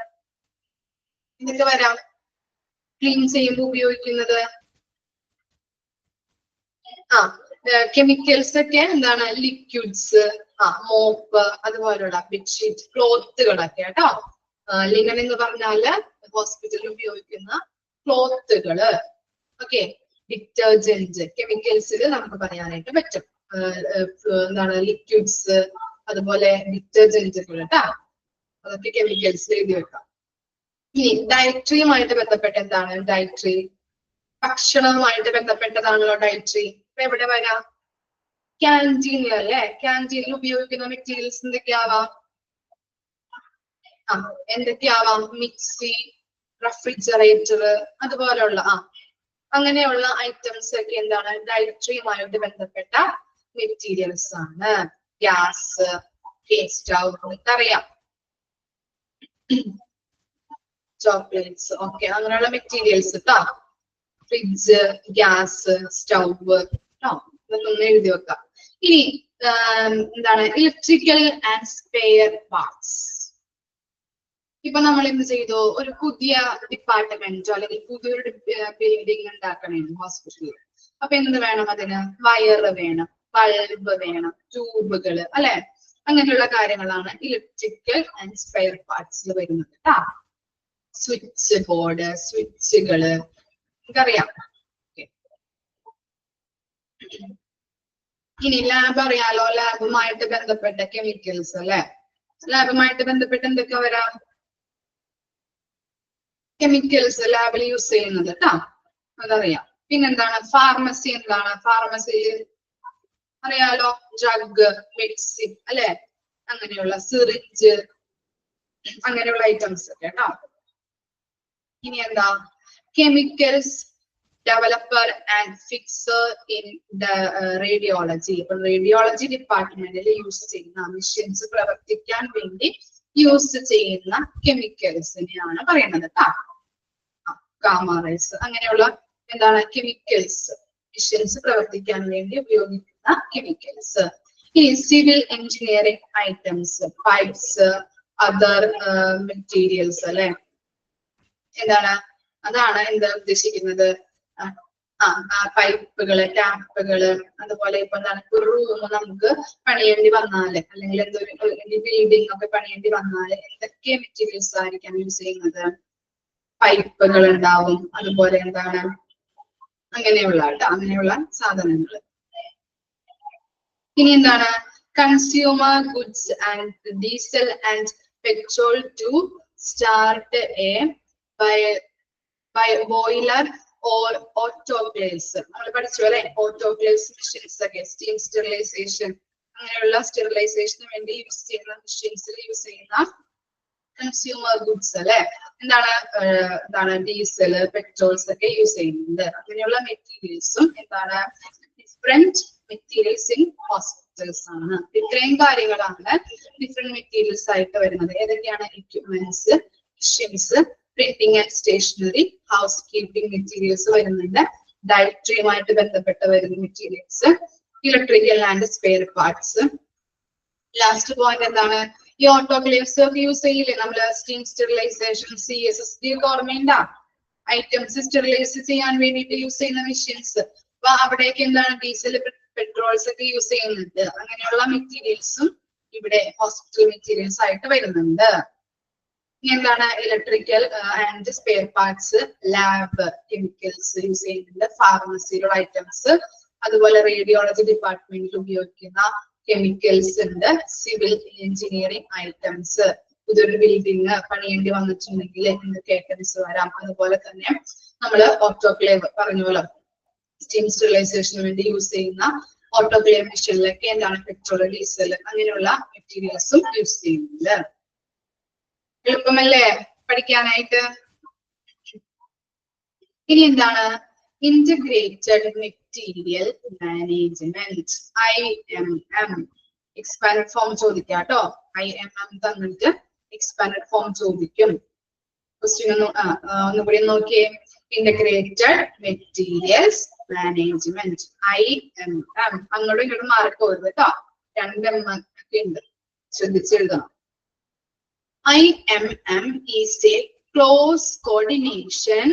എന്തൊക്കെ വരാം? ക്ലീൻ ചെയ്യുമ്പോൾ ഉപയോഗിക്കുന്നത് കെമിക്കൽസ് ഒക്കെ എന്താണ്? ലിക്വിഡ്സ്, മോപ്പ്, അതുപോലുള്ള ബെഡ്ഷീറ്റ്, ക്ലോത്തുകളൊക്കെ കേട്ടോ. ലിനൻ എന്ന് പറഞ്ഞാല് ഹോസ്പിറ്റലിൽ ഉപയോഗിക്കുന്ന ക്ലോത്തുകള്. ഓക്കെ, ഡിറ്റർജന്റ് കെമിക്കൽസിൽ നമുക്ക് പറയാനായിട്ട് പറ്റും. എന്താണ്? ലിക്വിഡ്സ്, അതുപോലെ ഡിറ്റർജന്റുകൾ കേട്ടോ. അതൊക്കെ കെമിക്കൽസ് എഴുതി വെക്കാം. ഇനി ഡയറ്ററിയുമായിട്ട് ബന്ധപ്പെട്ട് എന്താണ്? ഡയറ്ററി ഭക്ഷണവുമായിട്ട് ബന്ധപ്പെട്ടതാണല്ലോ ഡയറ്ററി. ഇപ്പൊ എവിടെ വരാം? ക്യാൻറ്റീനിൽ അല്ലെ? ക്യാൻറ്റീനിൽ ഉപയോഗിക്കുന്ന മെറ്റീരിയൽസ് എന്തൊക്കെയാവാം? എന്തൊക്കെയാവാം? മിക്സി, റെഫ്രിജറേറ്റർ, അതുപോലുള്ള അങ്ങനെയുള്ള ഐറ്റംസ് ഒക്കെ എന്താണ്? ഡയറ്ററിയുമായിട്ട് ബന്ധപ്പെട്ട മെറ്റീരിയൽസ് ആണ്. ഗ്യാസ്, സ്റ്റൗ, നമുക്കറിയാം. ചോക്ലേറ്റ്സ്, ഓക്കെ, അങ്ങനെയുള്ള മെറ്റീരിയൽസ് കേട്ടോ. ഫ്രിഡ്ജ്, ഗ്യാസ്, സ്റ്റൗവ് കേട്ടോ. ഇതൊക്കെ എഴുതി വെക്കാം. ഇനി എന്താണ്? Electrical and spare parts. ഇപ്പൊ നമ്മൾ എന്ത് ചെയ്തു? ഒരു പുതിയ ഡിപ്പാർട്ട്മെന്റോ അല്ലെങ്കിൽ പുതിയൊരു ബിൽഡിംഗ് ഉണ്ടാക്കണം ഹോസ്പിറ്റലിൽ. അപ്പൊ എന്ത് വേണം? അതിന് വയറ് വേണം, ബൾബ് വേണം, ട്യൂബുകള് അല്ലെ? അങ്ങനെയുള്ള കാര്യങ്ങളാണ് ഇലക്ട്രിക്കൽ ആൻഡ് സ്പെയർ പാർട്സിൽ വരുന്നത് കേട്ടാ. സ്വിച്ച് ബോർഡ്, സ്വിച്ചുകള്, നമുക്കറിയാം. ഇനി ലാബ് അറിയാലോ. ലാബുമായിട്ട് ബന്ധപ്പെട്ട കെമിക്കൽസ് അല്ലെ? ലാബുമായിട്ട് ബന്ധപ്പെട്ട് എന്തൊക്കെ വരാം? കെമിക്കൽസ് ലാബിൽ യൂസ് ചെയ്യുന്നത് കേട്ടോ, അതറിയാം. പിന്നെന്താണ്? ഫാർമസി. എന്താണ് ഫാർമസിയിൽ? അറിയാലോ, ഡ്രഗ്, മെഡിസിൻ അല്ലെ? അങ്ങനെയുള്ള സിറിഞ്ച്, അങ്ങനെയുള്ള ഐറ്റംസ് ഒക്കെ കേട്ടോ. ഇനി എന്താ? Chemicals developer and fixer in radiology. ഇപ്പൊ റേഡിയോളജി ഡിപ്പാർട്ട്മെന്റിൽ യൂസ് ചെയ്യുന്ന മെഷീൻസ് പ്രവർത്തിക്കാൻ വേണ്ടി യൂസ് ചെയ്യുന്ന കെമിക്കൽസിനെയാണ് പറയുന്നത് കേട്ടോ. ഗാമാറൈസ്, അങ്ങനെയുള്ള എന്താണ്? കെമിക്കൽസ്, മെഷീൻസ് പ്രവർത്തിക്കാൻ വേണ്ടി ഉപയോഗിക്കുന്ന കെമിക്കൽസ്. ഇനി civil engineering items, pipes, other materials അല്ലെ? എന്താണ്? അതാണ് എന്താ ഉദ്ദേശിക്കുന്നത്? പൈപ്പുകള്, ടാപ്പുകള്, അതുപോലെ ഇപ്പൊ എന്താണ് ഒരു റൂം നമുക്ക് പണിയേണ്ടി വന്നാല്, അല്ലെങ്കിൽ എന്തൊരു ബിൽഡിംഗ് ഒക്കെ പണിയേണ്ടി വന്നാല് എന്തൊക്കെ മെറ്റീരിയൽസ് ആയിരിക്കാം യൂസ് ചെയ്യുന്നത്? പൈപ്പുകൾ ഉണ്ടാവും, അതുപോലെ എന്താണ് അങ്ങനെയുള്ള സാധനങ്ങൾ. ഇനി എന്താണ്? Consumer goods and diesel and petrol to start a boiler or autoclaves. നമ്മൾ പഠിച്ചു അല്ലെ, ഓട്ടോക്ലേവ്സ് മെഷീൻസ് ഒക്കെ, സ്റ്റീം സ്റ്റെറിലൈസേഷൻ, അങ്ങനെയുള്ള സ്റ്റെറിലൈസേഷന് വേണ്ടി യൂസ് ചെയ്യുന്ന മെഷീൻസിൽ യൂസ് ചെയ്യുന്ന കൺസ്യൂമർ ഗുഡ്സ് അല്ലെ, എന്താണ് ഡീസൽ, പെട്രോൾസ് ഒക്കെ യൂസ് ചെയ്യുന്നുണ്ട്. അങ്ങനെയുള്ള മെറ്റീരിയൽസും എന്താണ് ഡിഫറെന്റ് മെറ്റീരിയൽസ് ഇൻ ഹോസ്പിറ്റൽസ് ആണ്. ഇത്രയും കാര്യങ്ങളാണ് ഡിഫറെന്റ് മെറ്റീരിയൽസ് ആയിട്ട് വരുന്നത്. ഏതൊക്കെയാണ്? Equipments, machines, printing and stationery, house keeping materials വരുന്നുണ്ട്, ഡയറ്ററിയുമായിട്ട് ബന്ധപ്പെട്ട് വരുന്ന materials, electrical and spare parts. Last point എന്താണ്? ഈ ഓട്ടോക്ലേവ്സ് ഒക്കെ യൂസ് ചെയ്യില്ലേ നമ്മള്? സ്റ്റീം സ്റ്റെറിലൈസേഷൻ, CSSD ഒക്കെ ഓർമ്മയുണ്ടാ? ഐറ്റംസ് സ്റ്റെറിലൈസ് ചെയ്യാൻ വേണ്ടിയിട്ട് യൂസ് ചെയ്യുന്ന മെഷീൻസ്. അപ്പൊ അവിടേക്ക് എന്താണ് ഡീസൽ, പെട്രോൾസ് ഒക്കെ യൂസ് ചെയ്യുന്നുണ്ട്. അങ്ങനെയുള്ള മെറ്റീരിയൽസും ഇവിടെ ഹോസ്പിറ്റൽ മെറ്റീരിയൽസ് ആയിട്ട് വരുന്നുണ്ട്. ഇനി എന്താണ്? Electrical and spare parts, lab chemicals use ചെയ്യുന്നുണ്ട്, ഫാർമസിയിലുള്ള ഐറ്റംസ്, അതുപോലെ റേഡിയോളജി ഡിപ്പാർട്ട്മെന്റിൽ ഉപയോഗിക്കുന്ന കെമിക്കൽസ് ഉണ്ട്, സിവിൽ എഞ്ചിനീയറിംഗ് ഐറ്റംസ്, പുതിയൊരു ബിൽഡിംഗ് പണിയേണ്ടി വന്നിട്ടുണ്ടെങ്കിൽ എന്തൊക്കെ ഐറ്റംസ് വരാം. അതുപോലെ തന്നെ നമ്മള് ഓട്ടോക്ലേവ് പറഞ്ഞോളൂ, സ്റ്റീം സ്റ്റെറിലൈസേഷന് വേണ്ടി യൂസ് ചെയ്യുന്ന ഓട്ടോക്ലേവ് മെഷീനിലൊക്കെ എന്താണ് പെട്രോൾ, ഡീസൽ അങ്ങനെയുള്ള മെറ്റീരിയൽസും യൂസ് ചെയ്യുന്നുണ്ട്. എളുപ്പമല്ലേ പഠിക്കാനായിട്ട്? ഇനി എന്താണ്? Integrated material management, IMM. Expand form ചോദിക്കാം കേട്ടോ. IMM തന്നിട്ട് എക്സ്പാൻഡ് ഫോം ചോദിക്കും. ക്വസ്റ്റ്യൻ ഒന്നുകൂടി നോക്കിയേ. Integrated materials management, IMM. അങ്ങോട്ടും ഇങ്ങോട്ടും മാർക്ക് പോരുത് കേട്ടോ, 2 M ഒക്കെ ഉണ്ട്, ശ്രദ്ധിച്ചെഴുതണം. IMM is a close coordination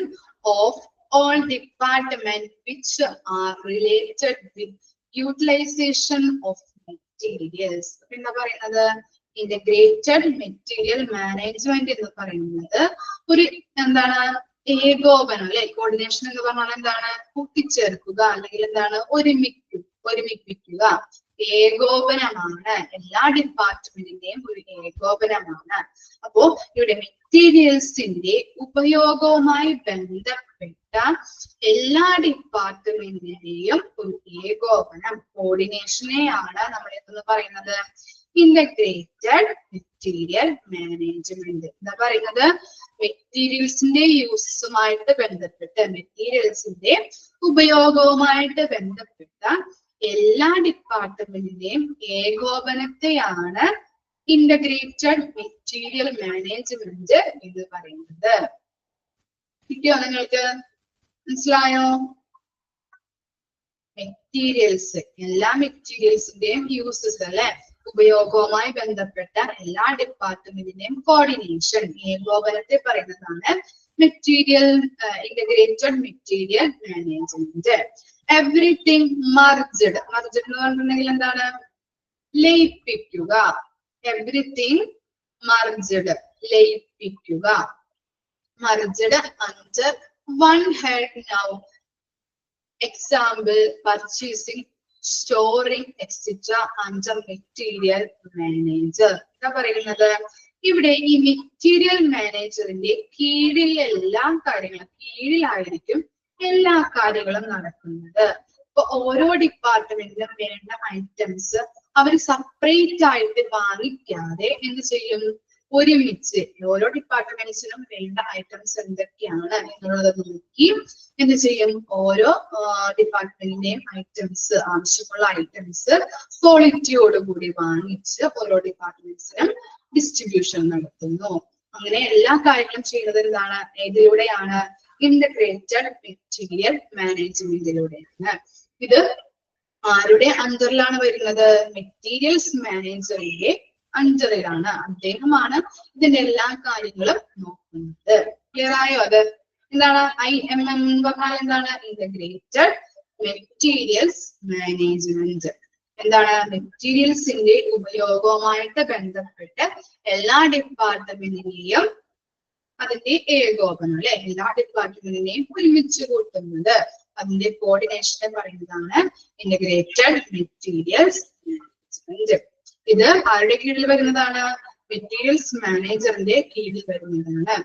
of all departments which are related with utilization of materials. എന്താ പറയുന്നത്? ഇന്റഗ്രേറ്റഡ് മെറ്റീരിയൽ മാനേജ്മെന്റ് എന്ന് പറയുന്നത് ഒരു എന്താണ് ഏകോപനം അല്ലെ, കോർഡിനേഷൻ എന്ന് പറഞ്ഞാൽ എന്താണ്? കൂട്ടിച്ചേർക്കുക അല്ലെങ്കിൽ എന്താണ് ഒരുമിപ്പിക്കുക, ഏകോപനമാണ്. എല്ലാ ഡിപ്പാർട്ട്മെന്റിന്റെയും ഒരു ഏകോപനമാണ്. അപ്പോ ഇവിടെ മെറ്റീരിയൽസിന്റെ ഉപയോഗവുമായി ബന്ധപ്പെട്ട എല്ലാ ഡിപ്പാർട്ട്മെന്റിന്റെയും ഒരു ഏകോപനം, കോർഡിനേഷനെയാണ് നമ്മൾ എന്ന് പറയുന്നത് ഇന്റഗ്രേറ്റഡ് മെറ്റീരിയൽ മാനേജ്മെന്റ്. എന്താ പറയുന്നത്? മെറ്റീരിയൽസിന്റെ യൂസുമായിട്ട് ബന്ധപ്പെട്ട്, മെറ്റീരിയൽസിന്റെ ഉപയോഗവുമായിട്ട് ബന്ധപ്പെട്ട എല്ലാ ഡിപ്പാർട്ട്മെന്റിന്റെയും ഏകോപനത്തെയാണ് ഇന്റഗ്രേറ്റഡ് മെറ്റീരിയൽ മാനേജ്മെന്റ് എന്ന് പറയുന്നത്. കിട്ടിയോ നിങ്ങൾക്ക്? മനസ്സിലായോ? മെറ്റീരിയൽസ്, എല്ലാ മെറ്റീരിയൽസിന്റെയും യൂസസ് അല്ലെ, ഉപയോഗവുമായി ബന്ധപ്പെട്ട എല്ലാ ഡിപ്പാർട്ട്മെന്റിന്റെയും കോർഡിനേഷൻ, ഏകോപനത്തെ പറയുന്നതാണ് material integrated material management. Everything merged, merged എന്ന് പറഞ്ഞിട്ടുണ്ടെങ്കിൽ എന്താണ്? ലയിപ്പിക്കുക. എവറിത്തിങ് മർജ്ഡ്, ലയിപ്പിക്കുക. Merged under one head now. Example purchasing, storing etcetera under material manager. എന്താ പറയുന്നത്? ഇവിടെ ഈ മെറ്റീരിയൽ മാനേജറിന്റെ കീഴിൽ എല്ലാ കാര്യങ്ങളും, കീഴിലായിരിക്കും എല്ലാ കാര്യങ്ങളും നടക്കുന്നത്. ഇപ്പൊ ഓരോ ഡിപ്പാർട്ട്മെന്റിലും വേണ്ട ഐറ്റംസ് അവർ സെപ്പറേറ്റ് ആയിട്ട് വാങ്ങിക്കാതെ എന്ത് ചെയ്യും? ഒരുമിച്ച് ഓരോ ഡിപ്പാർട്ട്മെന്റ്സിനും വേണ്ട ഐറ്റംസ് എന്തൊക്കെയാണ് എന്നുള്ളത് നോക്കി എന്ത് ചെയ്യും? ഓരോ ഡിപ്പാർട്ട്മെന്റിന്റെയും ഐറ്റംസ്, ആവശ്യമുള്ള ഐറ്റംസ് ക്വാളിറ്റിയോടുകൂടി വാങ്ങിച്ച് ഓരോ ഡിപ്പാർട്ട്മെന്റ്സിനും ഡിസ്ട്രിബ്യൂഷൻ നടത്തുന്നു. അങ്ങനെ എല്ലാ കാര്യങ്ങളും ചെയ്യുന്നത് എന്താണ്? ഇതിലൂടെയാണ് ഇന്റഗ്രേറ്റഡ് മെറ്റീരിയൽ മാനേജ്മെന്റിലൂടെയാണ്. ഇത് ആരുടെ അണ്ടറിലാണ് വരുന്നത്? മെറ്റീരിയൽസ് മാനേജറിന്റെ അണ്ടറിലാണ്. അദ്ദേഹമാണ് ഇതിന്റെ എല്ലാ കാര്യങ്ങളും നോക്കുന്നത്. ക്ലിയർ ആയോ? അത് എന്താണ് IMM എന്ന് പറഞ്ഞാൽ എന്താണ്? Integrated materials management. എന്താണ്? മെറ്റീരിയൽസിന്റെ ഉപയോഗവുമായിട്ട് ബന്ധപ്പെട്ട് എല്ലാ ഡിപ്പാർട്ട്മെന്റിനെയും അതിന്റെ ഏകോപനം അല്ലെ, എല്ലാ ഡിപ്പാർട്ട്മെന്റിനെയും ഒരുമിച്ച് കൂട്ടുന്നത്, അതിന്റെ കോർഡിനേഷനെ പറയുന്നതാണ് ഇന്റഗ്രേറ്റഡ് മെറ്റീരിയൽസ് മാനേജ്മെന്റ്. ഇത് ആരുടെ കീഴിൽ വരുന്നതാണ്? മെറ്റീരിയൽസ് മാനേജറിന്റെ കീഴിൽ വരുന്നതാണ്.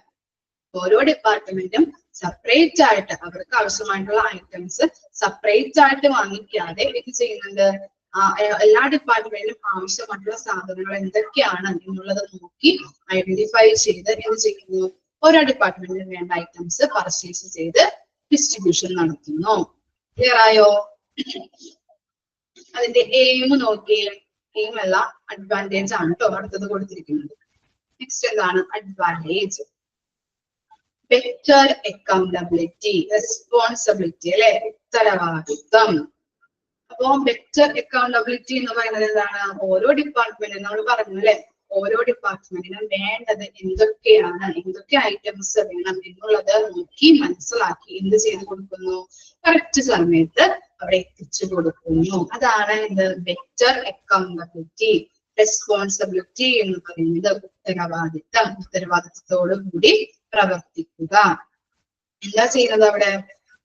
ഓരോ ഡിപ്പാർട്ട്മെന്റും സെപ്പറേറ്റ് ആയിട്ട് അവർക്ക് ആവശ്യമായിട്ടുള്ള ഐറ്റംസ് സെപ്പറേറ്റ് ആയിട്ട് വാങ്ങിക്കാതെ ഇത് ചെയ്യുന്നുണ്ട്. എല്ലാ ഡിപ്പാർട്ട്മെന്റിലും ആവശ്യമായിട്ടുള്ള സാധനങ്ങൾ എന്തൊക്കെയാണ് എന്നുള്ളത് നോക്കി ഐഡന്റിഫൈ ചെയ്ത് എന്ത് ചെയ്യുന്നു? ഓരോ ഡിപ്പാർട്ട്മെന്റിനും വേണ്ട ഐറ്റംസ് പർച്ചേസ് ചെയ്ത് ഡിസ്ട്രിബ്യൂഷൻ നടത്തുന്നു. ക്ലിയർ ആയോ? അതിന്റെ എയിം നോക്കിയേ. എയിം അല്ല, അഡ്വാൻറ്റേജ് ആണ് കേട്ടോ അടുത്തത് കൊടുത്തിരിക്കുന്നത്. നെക്സ്റ്റ് എന്താണ് അഡ്വാൻറ്റേജ്? ബെറ്റർ അക്കൗണ്ടബിലിറ്റി, റെസ്പോൺസിബിലിറ്റി അല്ലെ, ഉത്തരവാദിത്വം. അപ്പോ ബെറ്റർ അക്കൗണ്ടബിലിറ്റി എന്ന് പറയുന്നത് എന്താണ്? ഓരോ ഡിപ്പാർട്ട്മെന്റിനും നമ്മൾ പറഞ്ഞു അല്ലെ, ഓരോ ഡിപ്പാർട്ട്മെന്റിനും വേണ്ടത് എന്തൊക്കെയാണ്, എന്തൊക്കെ ഐറ്റംസ് വേണം എന്നുള്ളത് നോക്കി മനസ്സിലാക്കി എന്ത് ചെയ്ത് കൊടുക്കുന്നു? കറക്റ്റ് സമയത്ത് അവിടെ എത്തിച്ചു കൊടുക്കുന്നു. അതാണ് ഇത് ബെറ്റർ അക്കൗണ്ടബിലിറ്റി. റെസ്പോൺസിബിലിറ്റി എന്ന് പറയുന്നത് ഉത്തരവാദിത്തം, ഉത്തരവാദിത്തത്തോടു കൂടി പ്രവർത്തിക്കുക. എന്താ ചെയ്യുന്നത് അവിടെ?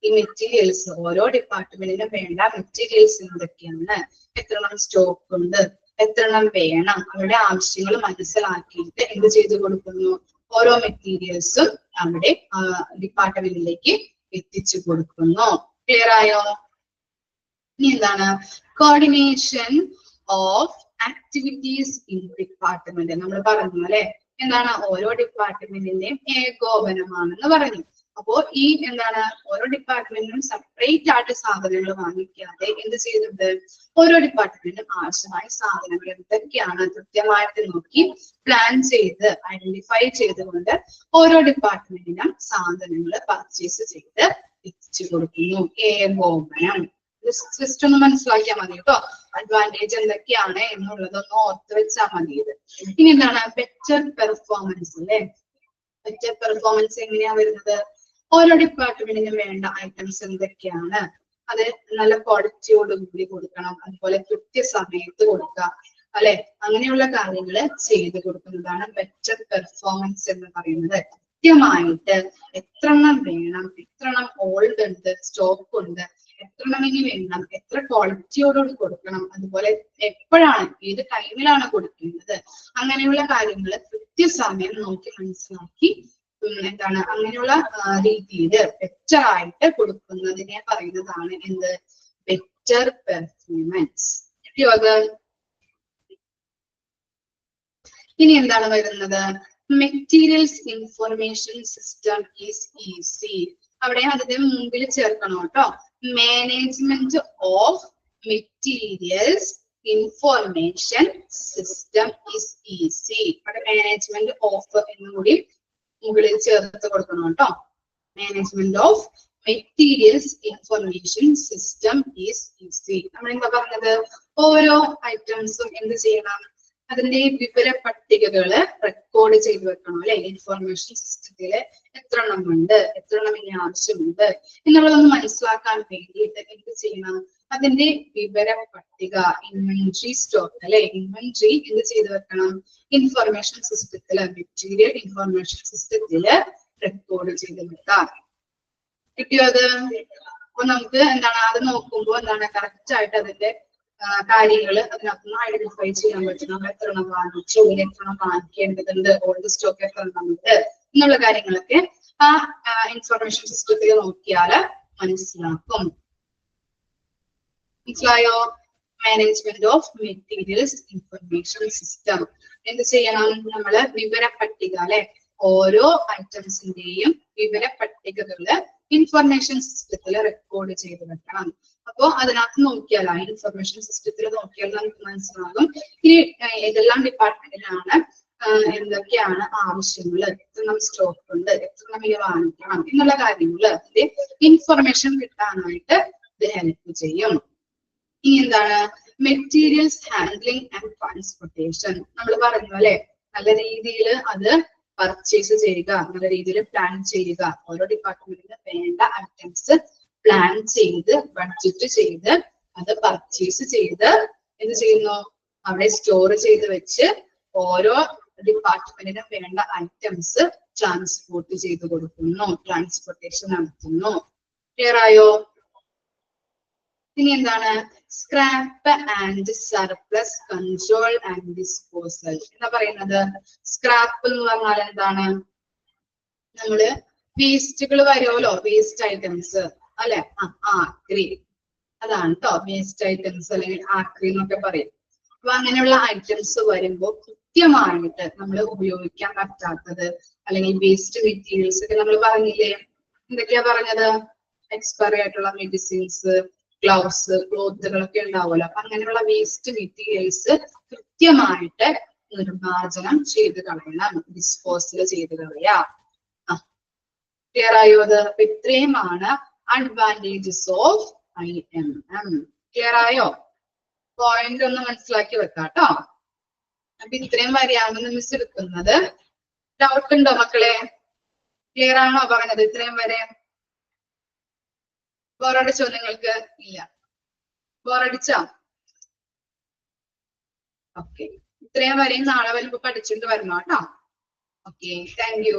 ഈ മെറ്റീരിയൽസ്, ഓരോ ഡിപ്പാർട്ട്മെന്റിനും വേണ്ട മെറ്റീരിയൽസ് എന്തൊക്കെയാണ്, എത്രണ്ണം സ്റ്റോക്ക് ഉണ്ട്, എത്രണ്ണം വേണം, അവരുടെ ആവശ്യങ്ങൾ മനസ്സിലാക്കിയിട്ട് എന്ത് ചെയ്തു കൊടുക്കുന്നു? ഓരോ മെറ്റീരിയൽസും അവിടെ ഡിപ്പാർട്ട്മെന്റിലേക്ക് എത്തിച്ചു കൊടുക്കുന്നു. ക്ലിയർ ആയോ? ഇനി എന്താണ് coordination of activities in department. നമ്മൾ പറഞ്ഞു അല്ലെ, എന്താണ്? ഓരോ ഡിപ്പാർട്ട്മെന്റിന്റെയും ഏകോപനമാണെന്ന് പറഞ്ഞു. അപ്പോ ഈ എന്താണ് ഓരോ ഡിപ്പാർട്ട്മെന്റിനും സെപ്പറേറ്റ് ആയിട്ട് സാധനങ്ങൾ വാങ്ങിക്കാതെ എന്ത് ചെയ്യുന്നുണ്ട്? ഓരോ ഡിപ്പാർട്ട്മെന്റിനും ആവശ്യമായ സാധനങ്ങൾ എന്തൊക്കെയാണ് കൃത്യമായിട്ട് നോക്കി പ്ലാൻ ചെയ്ത് ഐഡന്റിഫൈ ചെയ്തുകൊണ്ട് ഓരോ ഡിപ്പാർട്ട്മെന്റിനും സാധനങ്ങൾ പർച്ചേസ് ചെയ്ത് എത്തിച്ചു കൊടുക്കുന്നു. ഏകോപനം. ജസ്റ്റ് ഒന്ന് മനസ്സിലാക്കിയാൽ മതി കേട്ടോ. അഡ്വാൻറ്റേജ് എന്തൊക്കെയാണ് എന്നുള്ളതൊന്ന് ഓർത്ത് വെച്ചാൽ മതി. ഇത് ഇനി എന്താണ് ബെറ്റർ പെർഫോമൻസ് അല്ലെ. ബെറ്റർ പെർഫോമൻസ് എങ്ങനെയാ വരുന്നത്? ഓരോ ഡിപ്പാർട്ട്മെന്റിനും വേണ്ട ഐറ്റംസ് എന്തൊക്കെയാണ്, അത് നല്ല ക്വാളിറ്റിയോട് കൂടി കൊടുക്കണം, അതുപോലെ കൃത്യസമയത്ത് കൊടുക്കുക അല്ലെ. അങ്ങനെയുള്ള കാര്യങ്ങൾ ചെയ്ത് കൊടുക്കുന്നതാണ് ബെറ്റർ പെർഫോമൻസ് എന്ന് പറയുന്നത്. കൃത്യമായിട്ട് എത്രണ്ണം വേണം, എത്രണ്ണം ഓൾഡ് ഉണ്ട്, സ്റ്റോക്ക് ഉണ്ട്, എത്രണ്ണം ഇനി വേണം, എത്ര ക്വാളിറ്റിയോടുകൂടി കൊടുക്കണം, അതുപോലെ എപ്പോഴാണ്, ഏത് ടൈമിലാണ് കൊടുക്കേണ്ടത്, അങ്ങനെയുള്ള കാര്യങ്ങൾ കൃത്യസമയം നോക്കി മനസ്സിലാക്കി എന്താണ് അങ്ങനെയുള്ള രീതിയിൽ ബെറ്റർ ആയിട്ട് കൊടുക്കുന്നതിനെ പറയുന്നതാണ് എന്ത്? Better performance. കിട്ടിയോ അത്? ഇനി എന്താണ് വരുന്നത്? Materials information system is easy. അവിടെ അതിന്റെ മുമ്പിൽ ചേർക്കണം കേട്ടോ. Management of materials information system is easy. അവിടെ മാനേജ്മെന്റ് ഓഫ് എന്നും കൂടി മുകളിൽ ചേർത്ത് കൊടുക്കണം കേട്ടോ. Management of materials information system is easy. നമ്മൾ എന്താ പറഞ്ഞത്? ഓരോ ഐറ്റംസും എന്ത് ചെയ്യണം? അതിന്റെ വിവര പട്ടികകള് റെക്കോർഡ് ചെയ്ത് വെക്കണം അല്ലെ. ഇൻഫർമേഷൻ സിസ്റ്റത്തില് എത്ര എണ്ണം ഉണ്ട്, എത്ര എണ്ണം ഇനി ആവശ്യമുണ്ട് എന്നുള്ളതൊന്ന് മനസ്സിലാക്കാൻ വേണ്ടിയിട്ട് എന്ത് ചെയ്യണം? അതിന്റെ വിവര പട്ടിക, ഇൻവെന്ററി സ്റ്റോക്ക് അല്ലെ, ഇൻവെന്ററി എന്ത് ചെയ്ത് വെക്കണം? ഇൻഫർമേഷൻ സിസ്റ്റത്തില്, മെറ്റീരിയൽ ഇൻഫർമേഷൻ സിസ്റ്റത്തില് റെക്കോർഡ് ചെയ്ത് വെക്കാം. കിട്ടിയോ അത്? അപ്പൊ നമുക്ക് എന്താണ് അത് നോക്കുമ്പോൾ എന്താണ് കറക്റ്റ് ആയിട്ട് അതിന്റെ കാര്യങ്ങൾ അതിനകത്ത് ഐഡന്റിഫൈ ചെയ്യാൻ പറ്റും. നമ്മൾ എത്ര എണ്ണം വാങ്ങിച്ചു, ഇനി എത്ര എണ്ണം വാങ്ങിക്കേണ്ടതുണ്ട്, ഓൾഡ് സ്റ്റോക്ക് എത്ര എണ്ണം ഉണ്ട് എന്നുള്ള കാര്യങ്ങളൊക്കെ ആ ഇൻഫർമേഷൻ സിസ്റ്റത്തിൽ നോക്കിയാൽ മനസ്സിലാക്കും. മനസ്സിലായോ? Management of materials information system എന്ത് ചെയ്യണം? നമ്മള് വിവര പട്ടിക അല്ലെ, ഓരോ ഐറ്റംസിന്റെയും വിവര പട്ടികകള് ഇൻഫർമേഷൻ സിസ്റ്റത്തിൽ റെക്കോർഡ് ചെയ്ത് വെക്കണം. അപ്പോ അതിനകത്ത് നോക്കിയാൽ ഇൻഫർമേഷൻ സിസ്റ്റത്തിൽ നോക്കിയാൽ നമുക്ക് മനസ്സിലാകും ഈ ഏതെല്ലാം ഡിപ്പാർട്ട്മെന്റിലാണ് എന്തൊക്കെയാണ് ആവശ്യങ്ങൾ, എത്ര സ്റ്റോക്ക് ഉണ്ട്, എത്ര ഇനി വാങ്ങിക്കണം എന്നുള്ള കാര്യങ്ങൾ അതിന്റെ ഇൻഫർമേഷൻ കിട്ടാനായിട്ട് ഇത് ഹെൽപ്പ് ചെയ്യും. ഇനി എന്താണ് മെറ്റീരിയൽസ് ഹാൻഡ്ലിംഗ് ആൻഡ് ട്രാൻസ്പോർട്ടേഷൻ. നമ്മൾ പറഞ്ഞു അല്ലെ, നല്ല രീതിയിൽ അത് പർച്ചേസ് ചെയ്യുക, നല്ല രീതിയിൽ പ്ലാൻ ചെയ്യുക. ഓരോ ഡിപ്പാർട്ട്മെന്റിന് വേണ്ട ഐറ്റംസ് പ്ലാൻ ചെയ്ത് ബഡ്ജറ്റ് ചെയ്ത് അത് പർച്ചേസ് ചെയ്ത് എന്ത് ചെയ്യുന്നു, അവിടെ സ്റ്റോർ ചെയ്ത് വെച്ച് ഓരോ ഡിപ്പാർട്ട്മെന്റിനും വേണ്ട ഐറ്റംസ് ട്രാൻസ്പോർട്ട് ചെയ്ത് കൊടുക്കുന്നു, ട്രാൻസ്പോർട്ടേഷൻ നടത്തുന്നു. ക്ലിയർ ആയോ? ഇനി എന്താണ് scrap and surplus control and disposal എന്താ പറയുന്നത്? സ്ക്രാപ്പ് എന്ന് പറഞ്ഞാൽ എന്താണ്? നമ്മള് വേസ്റ്റുകൾ വരുമല്ലോ, വേസ്റ്റ് ഐറ്റംസ് അല്ലെ, ആക്രി അതാണ് കേട്ടോ വേസ്റ്റ് ഐറ്റംസ്, അല്ലെങ്കിൽ ആക്രി എന്നൊക്കെ പറയും. അപ്പൊ അങ്ങനെയുള്ള ഐറ്റംസ് വരുമ്പോ കൃത്യമായിട്ട് നമ്മൾ ഉപയോഗിക്കാൻ പറ്റാത്തത് അല്ലെങ്കിൽ വേസ്റ്റ് മെറ്റീരിയൽസ് ഒക്കെ നമ്മൾ പറഞ്ഞില്ലേ, എന്തൊക്കെയാ പറഞ്ഞത്? എക്സ്പയറി ആയിട്ടുള്ള മെഡിസിൻസ്, ഗ്ലൗസ്, ക്ലോത്തുകളൊക്കെ ഉണ്ടാവുമല്ലോ. അപ്പൊ അങ്ങനെയുള്ള വേസ്റ്റ് മെറ്റീരിയൽസ് കൃത്യമായിട്ട് നിർമ്മാർജ്ജനം ചെയ്ത് കളയണം, ഡിസ്പോസൽ ചെയ്ത് കളയാം. ക്ലിയർ ആയോ? അത് അപ്പൊ ഇത്രയുമാണ് അഡ്വാൻറ്റേജസ് ഓഫ് IMM. ക്ലിയർ ആയോ? പോയിന്റ് ഒന്ന് മനസ്സിലാക്കി വെക്കാം കേട്ടോ. അപ്പൊ ഇത്രയും വരെയാണ് മിസ് എടുക്കുന്നത്. ഡൗട്ട് ഉണ്ടോ മക്കളെ? ക്ലിയർ ആണോ പറഞ്ഞത് ഇത്രയും വരെ? ബോറടിച്ചോ നിങ്ങൾക്ക്? ഇല്ല, ബോറടിച്ചോ? ഓക്കെ, ഇത്രയും വരെയും നാളെ വരുമ്പോ പഠിച്ചിട്ട് വരണം കേട്ടോ. Okay, thank you.